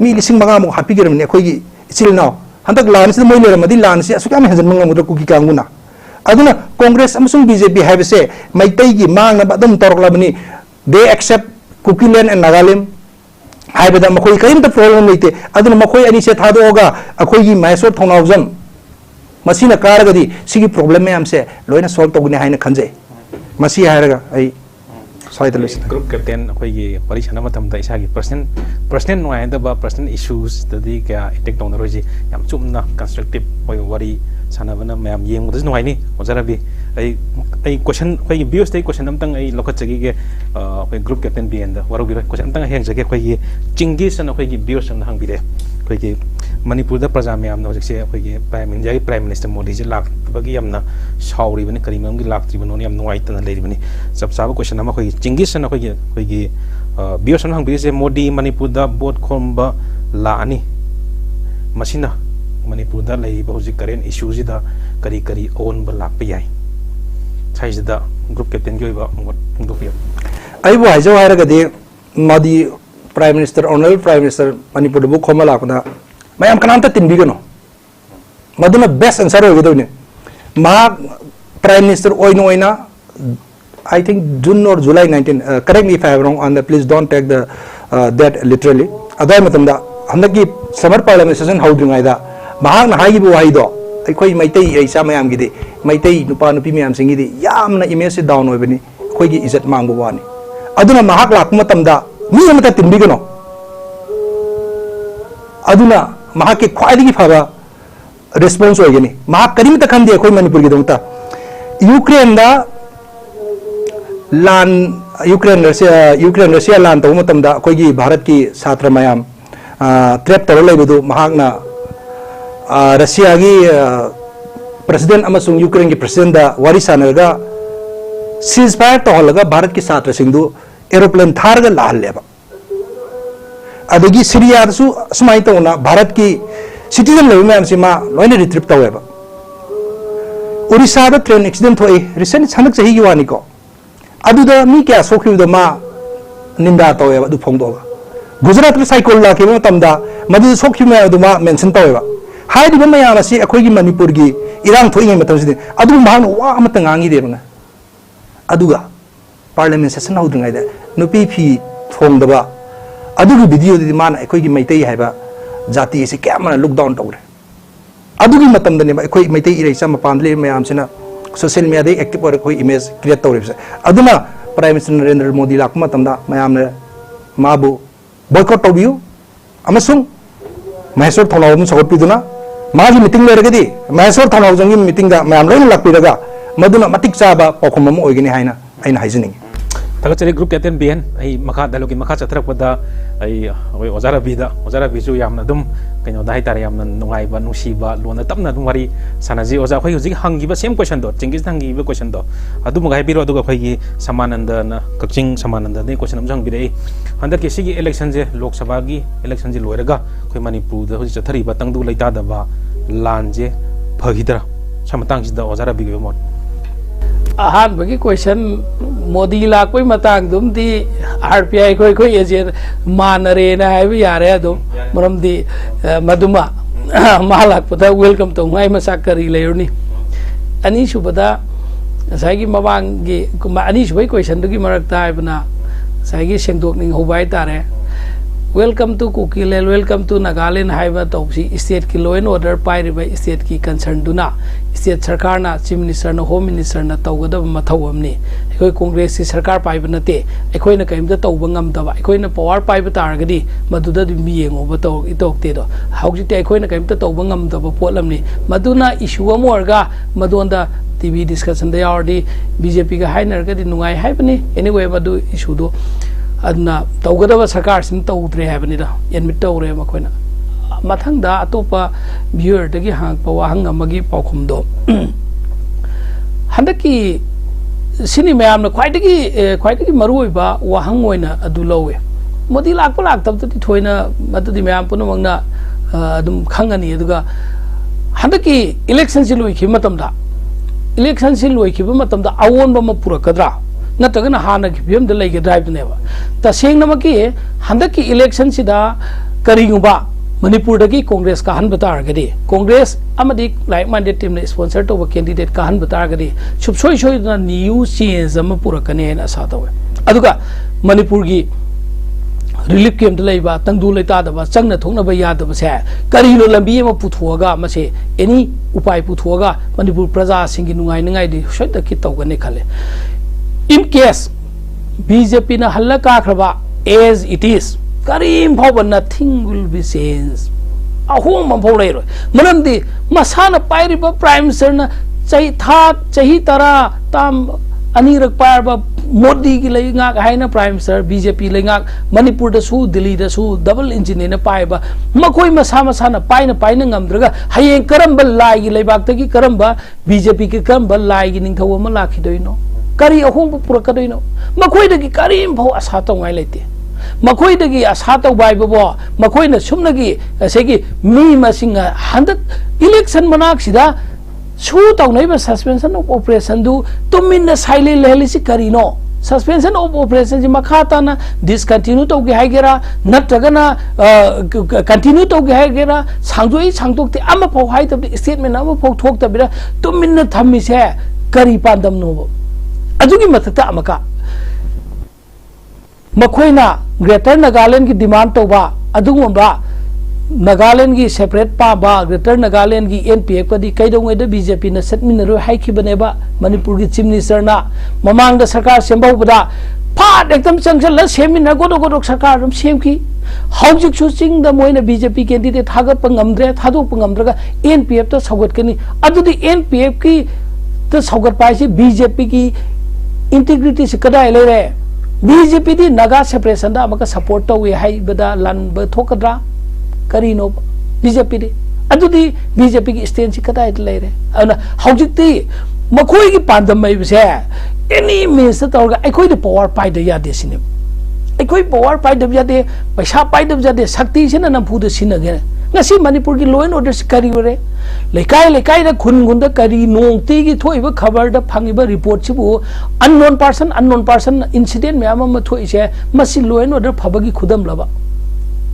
मी लिसिंग मंगा मो हापी गिरम ने अखोई इचिल नाउ हंतक लान से मोइ लेरमदि लान से असुका हेजन मंगा मुद्र कुकी कांगुना अदुना कांग्रेस अमसुंग बीजेपी हैबसे मैतई की मांग ना बदम तोरकलाबनी दे एक्सेप्ट कुकीलैंड एंड नागालैंड हाइबदा मखोई करिमता प्रॉब्लम लेते अदुना मखोई अनी से थादोगा अखोई की मैसोर थोनाउजम मसीना कारगदी सिगी प्रॉब्लम में हमसे लोइना सॉल्व तोगने हाइना खंजे मसी हायरगा आई ग्रुप कैप्टन अखोई परीक्षा मतमदा इसागी पर्सनल नुआइदबा पर्सनल इश्यूज तदी क्या अटैक तौनरोजी याम चुमना कंस्ट्रक्टिव होय वरी सानबना मैम येंगदस नुआइनी ओजराबी आई क्वेश्चन अखोई व्यूज दे क्वेश्चन अमतंग आई लोखचगी के अखोई ग्रुप कैप्टन बीएन द वरोगी क्वेश्चन अमतंग हेंजगे अखोई चिंगी सन अखोई व्यूज सन हंगबिरे अखोई मणिपुर द प्रजा मैम हजिसे अखोई प्राइम मिनिस्टर मोदी जी लाक्बगी यामना साउरिबनी करीमम की लाक्त्रिबनो याम नुआइतना लेरिबनी सब साब क्वेश्चन अमा अखोई चिंगी सन अखोई व्यूज सन हंगबिरे मोदी मणिपुर द बोट खोमबा लानी मसिना Manipur the लेरिबा हजिक current issues the करी करी ओन ब लाप याई साइजदा ग्रुप कैप्टन की होइबा पुंदोपिया आइबो हाइजो हायरगदे मदी prime minister honourable prime minister Manipur बु खोमा लापना मैम कनामता तिनबिगनो मदुना बेस्ट आंसर होगदोने मा प्राइम मिनिस्टर ओइना I think June or July 19 correct me if I am wrong on the please don't take the that literally adai matamda handaki summer parliament session houding aida mahang na hagi bu haido akhoi maitai reisa mayam gidi maitai nupa nupi mayam singi di yamna image down oibani khoi gi izat mangbu wani aduna mahak lak matamda mi amata tinbigano aduna mahak ke khwaidi gi phaba response oigani mahak karimta khandi khoi manipur gi dongta Ukraine da lawn Ukraine Russia लान तब मतमदा अखोगी भारत की छात्र मयाम trap तौर लेबदु महागना Russia की president अमसुंग Ukraine की president दा वारी सानरगा cease fire तौहलगा Bharat की छात्र सिंधु एरोप्लेन थारगा लाहलेबा अदगी सीरिया सु समाई तौना भारत की सिटीजन लेब मैम सिमा लोइना रिट्रीव तौवेबा ओडिशा दा ट्रेन एक्सीडेंट होई रिसेंट सनक सही वानी को अदुदा मी क्या सोखिबदो मा निंदा तौवेबा दु फोंगदोगा गुजरात रे साइकोल लाके मतमदा मदु सोखिमे अदुमा मेंशन तौवेबा हाइदिबा मयाम असि अखोगी मणिपुर की इरांग थोइङै मतमसिदि अदु महान वा अमत ngangi देबना अदुगा पार्लियामेंट सेशन हौद्रिङैदा नुपि फी थोंगदबा अदुगी वीडियो दि मान अखोगी मैतै हाइबा जाति से क्यामना लॉकडाउन तौरे अदुगी मतमदने अखोई मैतै इरैसा मपान ले मयाम सिना सोशल मीडिया दे एक्टिव और कोई इमेज क्रिएट तौरे अदुना प्राइम मिनिस्टर नरेंद्र मोदी लाक मतमदा मयामने माबु बॉयकॉट तौबियो अमसुंग महेश्वर थौनावम सगोपिदुना मागी मीटिंग लेरगदी महेश्वर थौनावजंगी मीटिंग दा मयाम लोइन लाकपिरगा मदुना मतिक चाबा पखम म ओइगनी हाइना आइना हाइजनिंग तगचरी ग्रुप कैप्टन बीएन आई मखा डायलॉग मखा चतरपदा आई ओजाराबी जो यामना दुम कइनो दाइ तारे यामना नुंगाइबा नुसीबा लोना तपना दुम वारी सानाजी ओजा खै हुजिक हंगिबा सेम क्वेश्चन दो चिंगिस हंगिबा क्वेश्चन दो अदु मगाइ बिरो अदुगा खैगी समानंद न कक्चिंग समानंद ने क्वेश्चन हम जंग बिरे हंदा के सिगी इलेक्शन जे लोकसभा की इलेक्शन जे लोयरगा खै मणिपुर द हुजि चथरीबा तंगदु लैता दबा लान जे फगिदरा समतांग जिदा ओजाराबी गयो मोट अहान बगी क्वेश्चन मोदी लाकोई मतंग दुम दी आरपीआई कोई कोई एजेंट मानरे ना है भी यार है दो मरम दी मधुमा मालाक पता वेलकम तो मैं मसा करी लेरनी अनि सुबदा साइगी मबांगी अनि सुबई क्वेश्चन दुगी मरकता है बना साइगी सेंगदोकनिंग होबाय तारे welcome to Kukiland welcome to Nagaland हाइबा तौसी स्टेट की लॉ एंड ऑर्डर पाइरिबा स्टेट की कंसर्न दुना स्टेट सरकार ना चीफ मिनिस्टर ना होम मिनिस्टर ना तौगदब मथौ अमनी अखोय कांग्रेस की सरकार पाइबा नते अखोय ना कइमदा तौबा ngam अखोय ना पावर पाइबा तारगदी मदुदा दि मी येंगोबा तौ इतोकते दो हौजिते अखोय ना कइमदा तौबा ngam पोलमनी मदुना इशू अमोरगा मदोंदा टीवी डिस्कशन दा यारदी बीजेपी का हाइनरगदी नुंगाई हाइबनी एनीवे मदु इशू दो अदना तौगदब सरकार सिन तौद्रे हाबनिदा एडमिट तौरे मखोयना मथंगदा अतोपा व्यूअर दगी हांगपा वाहंग अमगी पाखुमदो हंदकी सिनी मयामना ख्वाइदगी मरुओइबा वाहंग ओइना अदु लौवे मोदी लाकपा लाक्तबदि थोइना मदुदि मयाम पुनमंगना अदुम खंगनी अदुगा हंदकी इलेक्शन सि लोइखि मतमदा इलेक्शन सि लोइखिबा मतमदा अवोनबा म पुरकदरा नत्रगना हाना की फिल्म द लेगे ड्राइव नेबा तसेंग नमकी हंदक की इलेक्शन सिदा करिगुबा मणिपुर दगी कांग्रेस का हन बता गदी कांग्रेस अमदी लाइक माइंडेड टीम ने स्पॉन्सर तो कैंडिडेट का हन बता गदी सुबसोई सोई न्यू चेंज अम पुरकने है आशा तवे अदुगा मणिपुर की रिलीफ कैंप लेबा तंगदु लेतादबा चंगना थोंनबा यादबा से करिनो लंबी अमा पुथोगा मसे एनी उपाय पुथोगा मणिपुर प्रजा सिंगी नुंगाई नंगाई दि सोइद की तौगने खले इन केस बीजेपी ना हल्ला काखरबा एज इट इज करीम फाव nothing will be change Ahom फाव लेरो मनमदी मसाना पाइरिबा प्राइम मिनिस्टर ना चाही तरा ताम अनीरक पारबा मोदी की लेंगाक हाइना प्राइम मिनिस्टर बीजेपी लेंगाक मणिपुर दसु दिल्ली दसु डबल इंजिन ने पाइबा मखोई मसा मसाना पाइना ngамद्रगा हयें करंबा लाइगी लेबाक्तगी करंबा बीजेपी की करंबा लाइगी निंथौ अमा लाखिदोइनो करी अहोंब पुरकदोइनो मखोइदगी करीम भाव आशा तौङाइ लेते मखोइदगी आशा तौबाइबो मखोइना सुमनगी असेगी मी मसिंग हंदक इलेक्शन मनाक्सिदा सू तौनाइबा सस्पेंशन ऑफ ऑपरेशन दु तुमिन साइले लेलिसि करिनो सस्पेंशन ऑफ ऑपरेशन जी मखाताना डिसकंटिन्यू तौगे हाइगेरा नत्रगना कंटिन्यू तौगे हाइगेरा सांगतोक्ते अमा फाव हाइतब स्टेटमेंट अमा फाव थोक्तबिरा तुमिन थम्मिसे करी पांदम नोबो अजुगी मथता अमका मखोइना ग्रेटर नागालैंड की डिमांड तौबा अदुगुंबा नागालैंड की सेपरेट पाबा ग्रेटर नागालैंड की एनपीएफ कदी कैदोंगैदा बीजेपी न सटमिनरो हाइखिबनेबा मणिपुर की चीफ मिनिस्टर ना ममांग सरकार सेमबौबदा फाट एकदम चंगसल सेमिना गोदो सरकार दम सेमखी हौजिक सुचिंग द मोइना बीजेपी कैंडिडेट थागत पंगमद्रे थादोक पंगमद्रगा एनपीएफ तो सौगतकनी अदुदी एनपीएफ की तो सौगत पाइसी बीजेपी की इंटीग्रिटी से कदाय लेरे बीजेपी दी नागा सेपरेशन दा अमका सपोर्ट तौवे हाइबदा लानब थोकद्रा करीनो बीजेपी दी अदुदी बीजेपी की स्टैंड से कदाय लेरे अना हौजिकती मखोई की पांदम मैबसे एनी मीन्स तौरगा अखोई द पावर पाइद यादे सिने अखोई पावर पाइद यादे पैसा पाइद यादे शक्ति से नफुद सिनगे ngasi manipur ki law and order kari wore lekai da khun da kari nongti gi thoiba khabar da phangiba report chibu unknown person incident me ama thoi se masi law and order phabagi khudam laba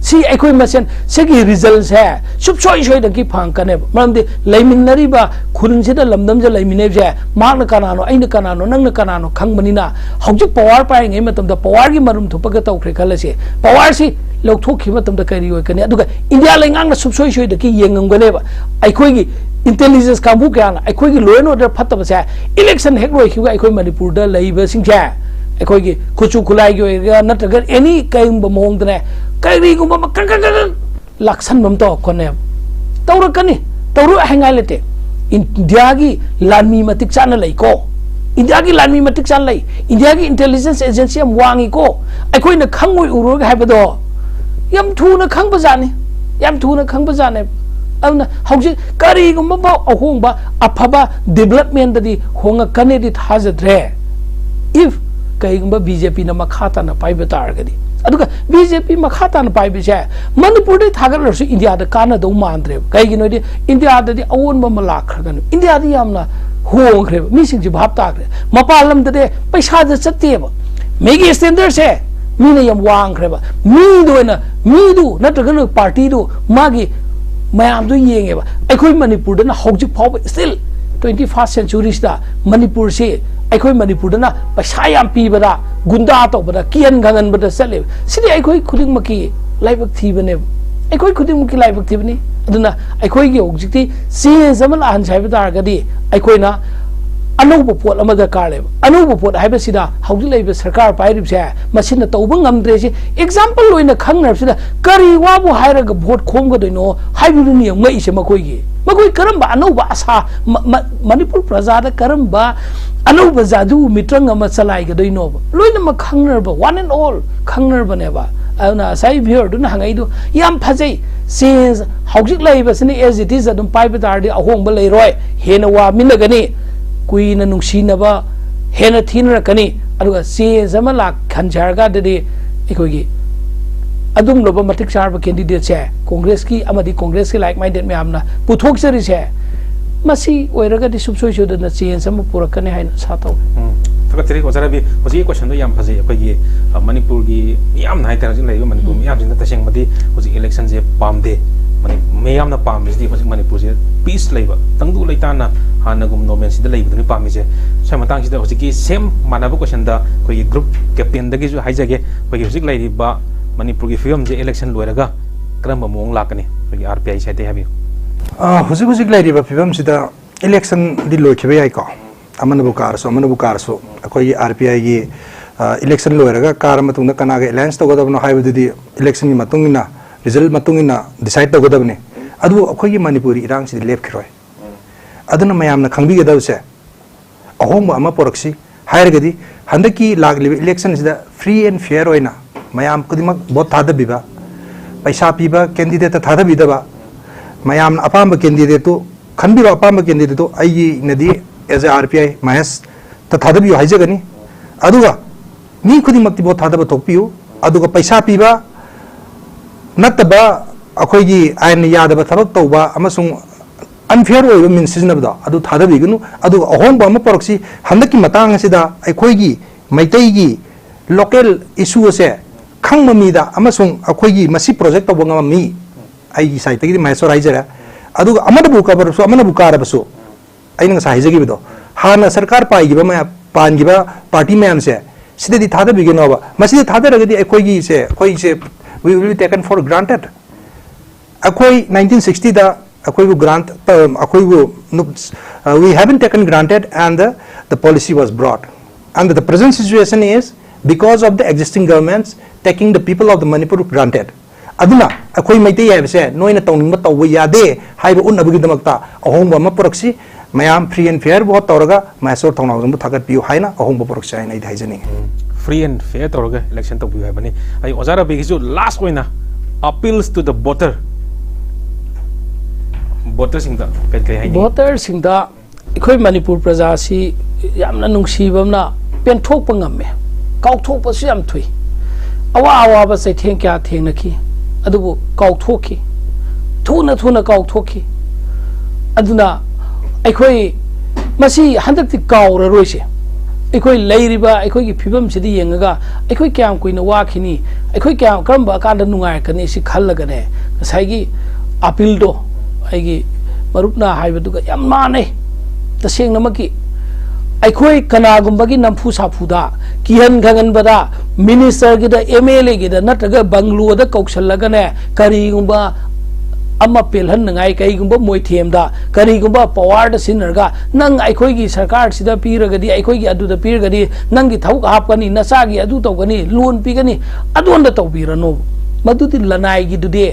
si ekoi masen segi results hai sup choi da ki phang kane mamde laiminari ba khun se da lamdam je laimine je mak na kanano aina kanano nang na kanano khangbani na hojik power pai ngai matam da power gi marum thupaga tawkhre khalase power si लौथोखी मतम करी होकने India लेंगांग सुबसोई सोई दकी येंगमगनेबा अखोई intelligence काबू क्या अखोई law and order फतब से election हेक रोइखिबा अखोई Manipur the लइबा सिंसे अखोई खुचु खुलाई गयो नत्रगर एनी कयंब मोंगदने करीगुम लक्षण बम तो कोने तौरकनी तौरु हेंगाय लेते इंडिया की लानमी मतिक चाना लइको इंडिया की लानमी मतिक चान लइ इंडिया की इंटेलिजेंस एजेंसी हम वांगी को अखोई न खंगोय उरोग हाइबदो यम थूना खंग बजाने अब हौजी करीगुम बा अहोंबा अफबा डेवलपमेंट दि होंग कनेदि थाजद्रे इफ कईगुम बीजेपी न मखाता न पाइबे तारगदि अदुगा बीजेपी मखाता न पाइबे से मणिपुर दि थागरसु इंडिया द काना दो मानद्रे कईगिनोदि इंडिया दि अवोन बम लाखरगन इंडिया दि यामना होंग्रे मिसिंग जि भाप तागरे मपालम दे पैसा द चतेबा मेगी स्टैंडर्ड से मीने यम वांग्रेबा मीदु नत्रगन पार्टी दो मागी मयाम दो येंगेबा अखोई मणिपुर दना हौजिक फाव स्टिल 21st सेंचुरी दा मणिपुर से अखोई मणिपुर दना पैसा याम पीबदा गुंडा तौबदा कियन गंगन बदा चले सिदि अखोई खुदिंग मकी लाइबक थीबने अखोई खुदिंग मकी लाइबक थीबनी अदुना अखोई गे हौजिकती चेंज अमल आन साइब तारगदी अखोइना अनौब पोट अमदा कार लेब अनौब पोट हाइबसिदा हौजि लेब सरकार पाइरिबसे मसिन तौब ngamdre से एग्जांपल लोइना खंगनबसिदा करी वाबु हाइरग भोट खोमगदोइनो हाइबिरुनि ngei से मखोई करम अनौब आशा मणिपुर प्रजा दा करम अनौब जादू मित्रंग अमा चलाइगदोइनो लोइना म खंगनब वन एंड ऑल खंगनबनेबा अना साइ भियर दुना हंगाइदो याम फजै चेंज हौजि लेबसनि एज इट इज अदुम पाइबे तारदि अहोंब लेरोय हेना वा मिनगनि कुईना नुंसीनबा हेना थीनरकनी अदुगा चेंज अमा लाख खंजारगा ददि इकोगी अदुम लोब मतिक चारब कैंडिडेट से कांग्रेस की अमदी कांग्रेस के लाइक माइंडेड में हमना पुथोक्सरी से मसी ओइरगा दि सुबसोइ सोदना चेंज अमा पुरकने हाइन सातौ ꯊꯥꯒꯠꯆꯔꯤ ꯑꯣꯖꯥ ꯔꯕꯤ ꯍꯧꯖꯤꯛ ꯀ꯭ꯋꯦꯁꯟꯗꯣ ꯌꯥꯝ ꯐꯖꯩ ꯑꯩꯈꯣꯏꯒꯤ ꯃꯅꯤꯄꯨꯔꯒꯤ ꯃꯤꯌꯥꯝꯅ ꯍꯥꯏꯇꯥꯔꯦ ꯍꯧꯖꯤꯛ ꯂꯩꯔꯤꯕ ꯃꯅꯤꯄꯨꯔ ꯃꯤꯌꯥꯝꯁꯤꯡꯅ ꯇꯁꯦꯡꯕꯗꯤ ꯍꯧꯖꯤꯛ ꯏꯂꯦꯛꯁꯟꯁꯦ ꯄꯥꯝꯗꯦ ꯃꯤꯌꯥꯝꯅ ꯄꯥꯝꯕꯁꯤꯗꯤ ꯍꯧꯖꯤꯛ ꯃꯅꯤꯄꯨꯔꯁꯦ ꯄꯤꯁ ꯂꯩꯕ ꯇꯪꯗꯨ ꯂꯩꯇꯥꯅ ꯍꯥꯟꯅꯒꯨꯝ ꯅꯣꯔꯃꯦꯜꯁꯤꯗ ꯂꯩꯕꯗꯨꯅꯤ ꯄꯥꯝꯃꯤꯁꯦ ꯁ꯭ꯋꯥꯏ ꯃꯇꯥꯡꯁꯤꯗ ꯍꯧꯖꯤꯛꯀꯤ ꯁꯦꯝ ꯃꯥꯟꯅꯕ ꯀ꯭ꯋꯦꯁꯟꯗ ꯑꯩꯈꯣꯏꯒꯤ ꯒ꯭ꯔꯨꯞ ꯀꯦꯞꯇꯦꯟꯗꯒꯤꯁꯨ ꯍꯥꯏꯖꯒꯦ ꯑꯩꯈꯣꯏꯒꯤ ꯍꯧꯖꯤꯛ ꯂꯩꯔꯤꯕ ꯃꯅꯤꯄꯨꯔꯒꯤ ꯐꯤꯕꯝꯁꯦ ꯏꯂꯦꯛꯁꯟ ꯂꯣꯏꯔꯒ ꯀꯔꯝꯕ ꯃꯑꯣꯡ ꯂꯥꯛꯀꯅꯤ ꯑꯩꯈꯣꯏꯒꯤ RPI ꯁꯥꯏꯠꯇꯒꯤ ꯍꯥꯏꯕꯤꯌꯨ ꯍꯧꯖꯤꯛ ꯂꯩꯔꯤꯕ ꯐꯤꯕꯝꯁꯤꯗ ꯏꯂꯦꯛꯁꯟꯗꯤ ꯂꯣꯏꯈꯤꯕ ꯌꯥꯏꯀꯣ ꯑꯃꯅꯕꯨ ꯀꯥꯔꯁꯨ ꯑꯩꯈꯣꯏꯒꯤ RPIꯒꯤ इलेक्शन लोरगा कार मतुंगदा कनागा एलायंस तौगदबनो हाइबदुदि इलेक्शन नि मतुंगिना रिजल्ट मतुंगिना डिसाइड तौगदबने अदु अखोगी मणिपुरी इरांग सि लेपखिरोय अदुना मयामना खंबिगदबसे अहोंबा अमा पोरक्सी हायरगदि हंदकी लागलिबे इलेक्शन सिदा फ्री एंड फेयर होइना मयाम कुदिमक भोट थादबिबा पैसा पीबा कैंडिडेट थादबिदबा मयाम अपाम कैंडिडेट तो खंबिबा अपाम कैंडिडेट तो आइगी नदी एज ए RPI महस थादबियो हाइजगनी अदुगा मी खुदिमक्ति भोट थादब थोपियो अदुगा पैसा पीबा नत्तबा अखोगी आयन यादब थबक तौबा अमसुंग अनफेयर ओइबा मीन सिजनबदा अदु थादबिगनु अदु अहोंबा अमा पोरक्सी हंदकी मतांग असिदा अखोगी मैतैगी लोकल इशू असे खंगम मीदा अमसुंग अखोगी मसी प्रोजेक्ट तौबा ngam मी आइगी साइतगी मैसोर हाइजरा अदुगा अमदबु कबरसु अमनबु कारबसु आइना ngasa हाइजगिबदो हाना सरकार पाइगिबा मा पानगिबा पार्टी मैम से सिदि थादर बिगिनोबा मसिदि थादर रगदि अखोगी से we will be taken for granted अखोई 1960 दा अखोई grant अखोई we haven't taken granted and the policy was brought and the present situation is because of the existing governments taking the people of the Manipur granted aduna अखोई मैते याबसे नोइना तौनिंग तौबा यादे हाइबा उन्नबगिदमक्ता अहोंबा म पोरक्सी मैम फ्री एंड फेयर बहुत तौरगा मैसोर थौनागम थागत पियो हाइना अहोंबा पोरक्सी हाइना इद हाइजनी फ्री एंड फेयर तौरगा इलेक्शन तौबियो हाइबनी आई ओजारा बेगिसु लास्ट ओइना अपील्स टू द वोटर सिंगदा कई हाइनी वोटर सिंगदा इखोय मणिपुर प्रजा सी यामना नुंगसीबमना पेनथोकप ngame काउथोकपसु याम थुई अवा अवाबा सैथें क्या थेंगनकी अदुबु काउथोकी थुना काउथोकी अदुना अखोई मसी हंदक्ति काउररोइसे अखोई लैरिबा अखोई फिबम सिदि येंगगा अखोई क्याम कुइना वाखिनी अखोई क्याम करंबा कांदा नुंगायकनी सि खल्लगने साइगी अपील दो आइगी मरुपना हाइबदुगा याम माने तसेंगनमकी अखोई कनागुंबगी नंफु साफुदा किहन गगनबदा मिनिस्टर गिदा MLA गिदा नत्रगा बंगलुरुदा कौशलगने करीगुंबा अम्मा पेलहन नंगाई कईगुंबा मोइथेमदा करीगुंबा पवार सिनरगा नंग अखोईगी सरकार सिदा पीरगदी अखोईगी अदुदा पीरगदी नंगी थौक हापकनी नसागी अदु तौगनी लोन पीगनी अदुंदा तौबीरनो मदुदी लनाईगी दुदे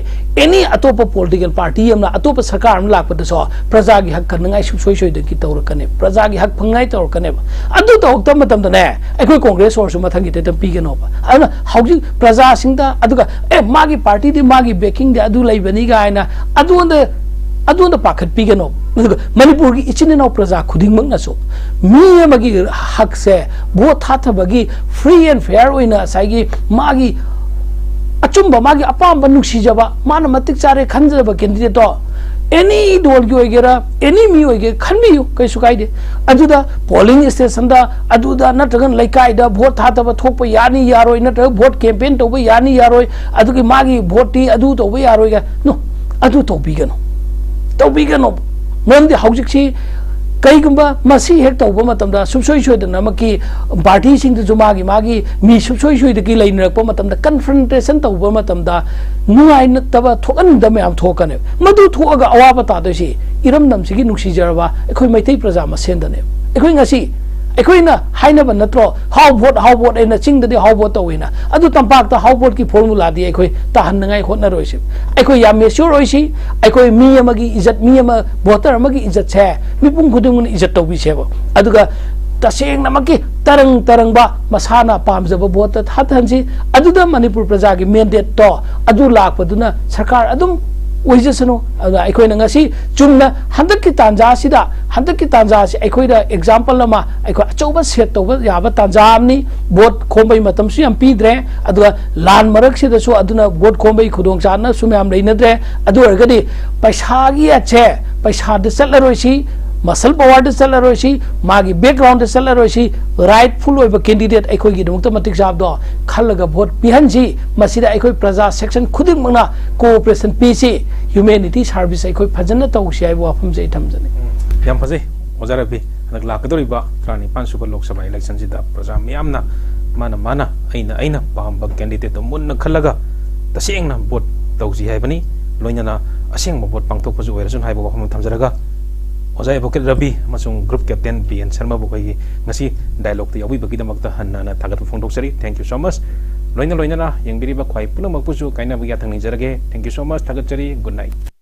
एनी अतोप पॉलिटिकल पार्टी अमना अतोप सरकार अम लापदसो प्रजागी हक कनंगाई सुसोई सोइदकी तौरकने प्रजागी हक फंगाई तौरकने अदु तौक मतमदने अखोई कांग्रेस ओरसु मथंगी ते पीगनोबा अदुना हौजि प्रजा सिंगदा अदुगा मागी पार्टी दि मागी बेकिंग दि अदु लैबनी गायना अदुंदा पाखत पीगनो मणिपुर की इचिननाव प्रजा खुदिंगमंगनसु मी अमगी हक से भोट थाथबगी फ्री एंड फेयर ओइना साइगी मागी अचुंबा मागी अपाम नुक्सीजबा माना मतिक चारे खंजबा कैंडिडेट तो एनी डोल की होइगेरा एनी मी होइगे खनबियु कैसु काइदे अदुदा पोलिंग स्टेशन दा अदुदा नटगन लैकाइदा भोट थाथबा थोप यानी यारोय नटग भोट कैंपेन तोब यानी यारोय अदुगी मागी भोटी अदु तोब यारोयगा नो अदु तौबीगनो मरमदि हौजिकसी कईगुंबा मसी हेक तौबा मतमदा सुसोई सोइदना मकी पार्टी सिंगदु मागी मी सुसोई सोइदकी लैनरकपा मतमदा कन्फ्रंटेशन तौबा मतमदा नुआइ नतबा थोकनदा मयाम थोकने मदु थोगा अवाबा तादोसी इरम नमसिगी नुक्सीजरबा अखोई मैतै प्रजा मसेंदने अखोई ngasi अखोइना हाइनबा नत्रो हाउ वोट एना चिंगदि हाउ वोट तौइना अदु तंपाकता हाउ वोट की फॉर्मूला दि अखोई ताहननगाई होटनरोइसे अखोई याम मेच्योर ओइसी अखोई मी अमगी इज्जत मी अम वोटर अमगी इज्जत छे मिपुंग खुदुंगन इज्जत तौबिसेबो अदुगा तसेंगनमकी तरंगबा मसाना पामजबा वोट थाथनसी अदुदा मणिपुर प्रजा की मैंडेट तो अदु लाकपदुना सरकार अदुम ओइजसनो अखोइना ngasi चुमना हंदकी तांजासिदा हंदकी तांजासि अखोइदा एग्जांपल अमा अखो अचौबा सेट तौबा याबा तांजामनी वोट खोंबई मतमसु याम पीद्रे अदुगा लान मरकसिदसु अदुना वोट खोंबई खुदोंग चाना सुम्याम लेनद्रे अदु अरगदी पैसागी अच्छे पैसा द चलरोइसी मसल पावर चलरोसी मागी बैकग्राउंड चलरोसी राइटफुल ओइबा कैंडिडेट अखोगी दमत मतिक जाबदो खलगा वोट पिहनजी मसिदा अखोई प्रजा सेक्शन खुदिंग मंगना कोऑपरेशन पीसी ह्यूमैनिटी सर्विस अखोई फजन तौसी आइ वाफम जे थमजने याम फजे ओजार रबी हनक लाकदोरिबा 35 सुबह लोकसभा इलेक्शन जिदा प्रजा मियामना माना अइना पाहम कैंडिडेट मुन्न खलगा तसेंगना वोट तौसी हाइबनी लोइना असेंग वोट पांगथोकपजु ओइरसुन हाइबो वाफम थमजरगा ओजा advocate Ravi group captain BN Sharma बुकई ngasi dialogue te yawi bagi damak ta hanna thagat phongdoksari thank you so much loina yengbiri ba khwai puna makpuju kaina bagi thangni jarage thank you so much thagat chari good night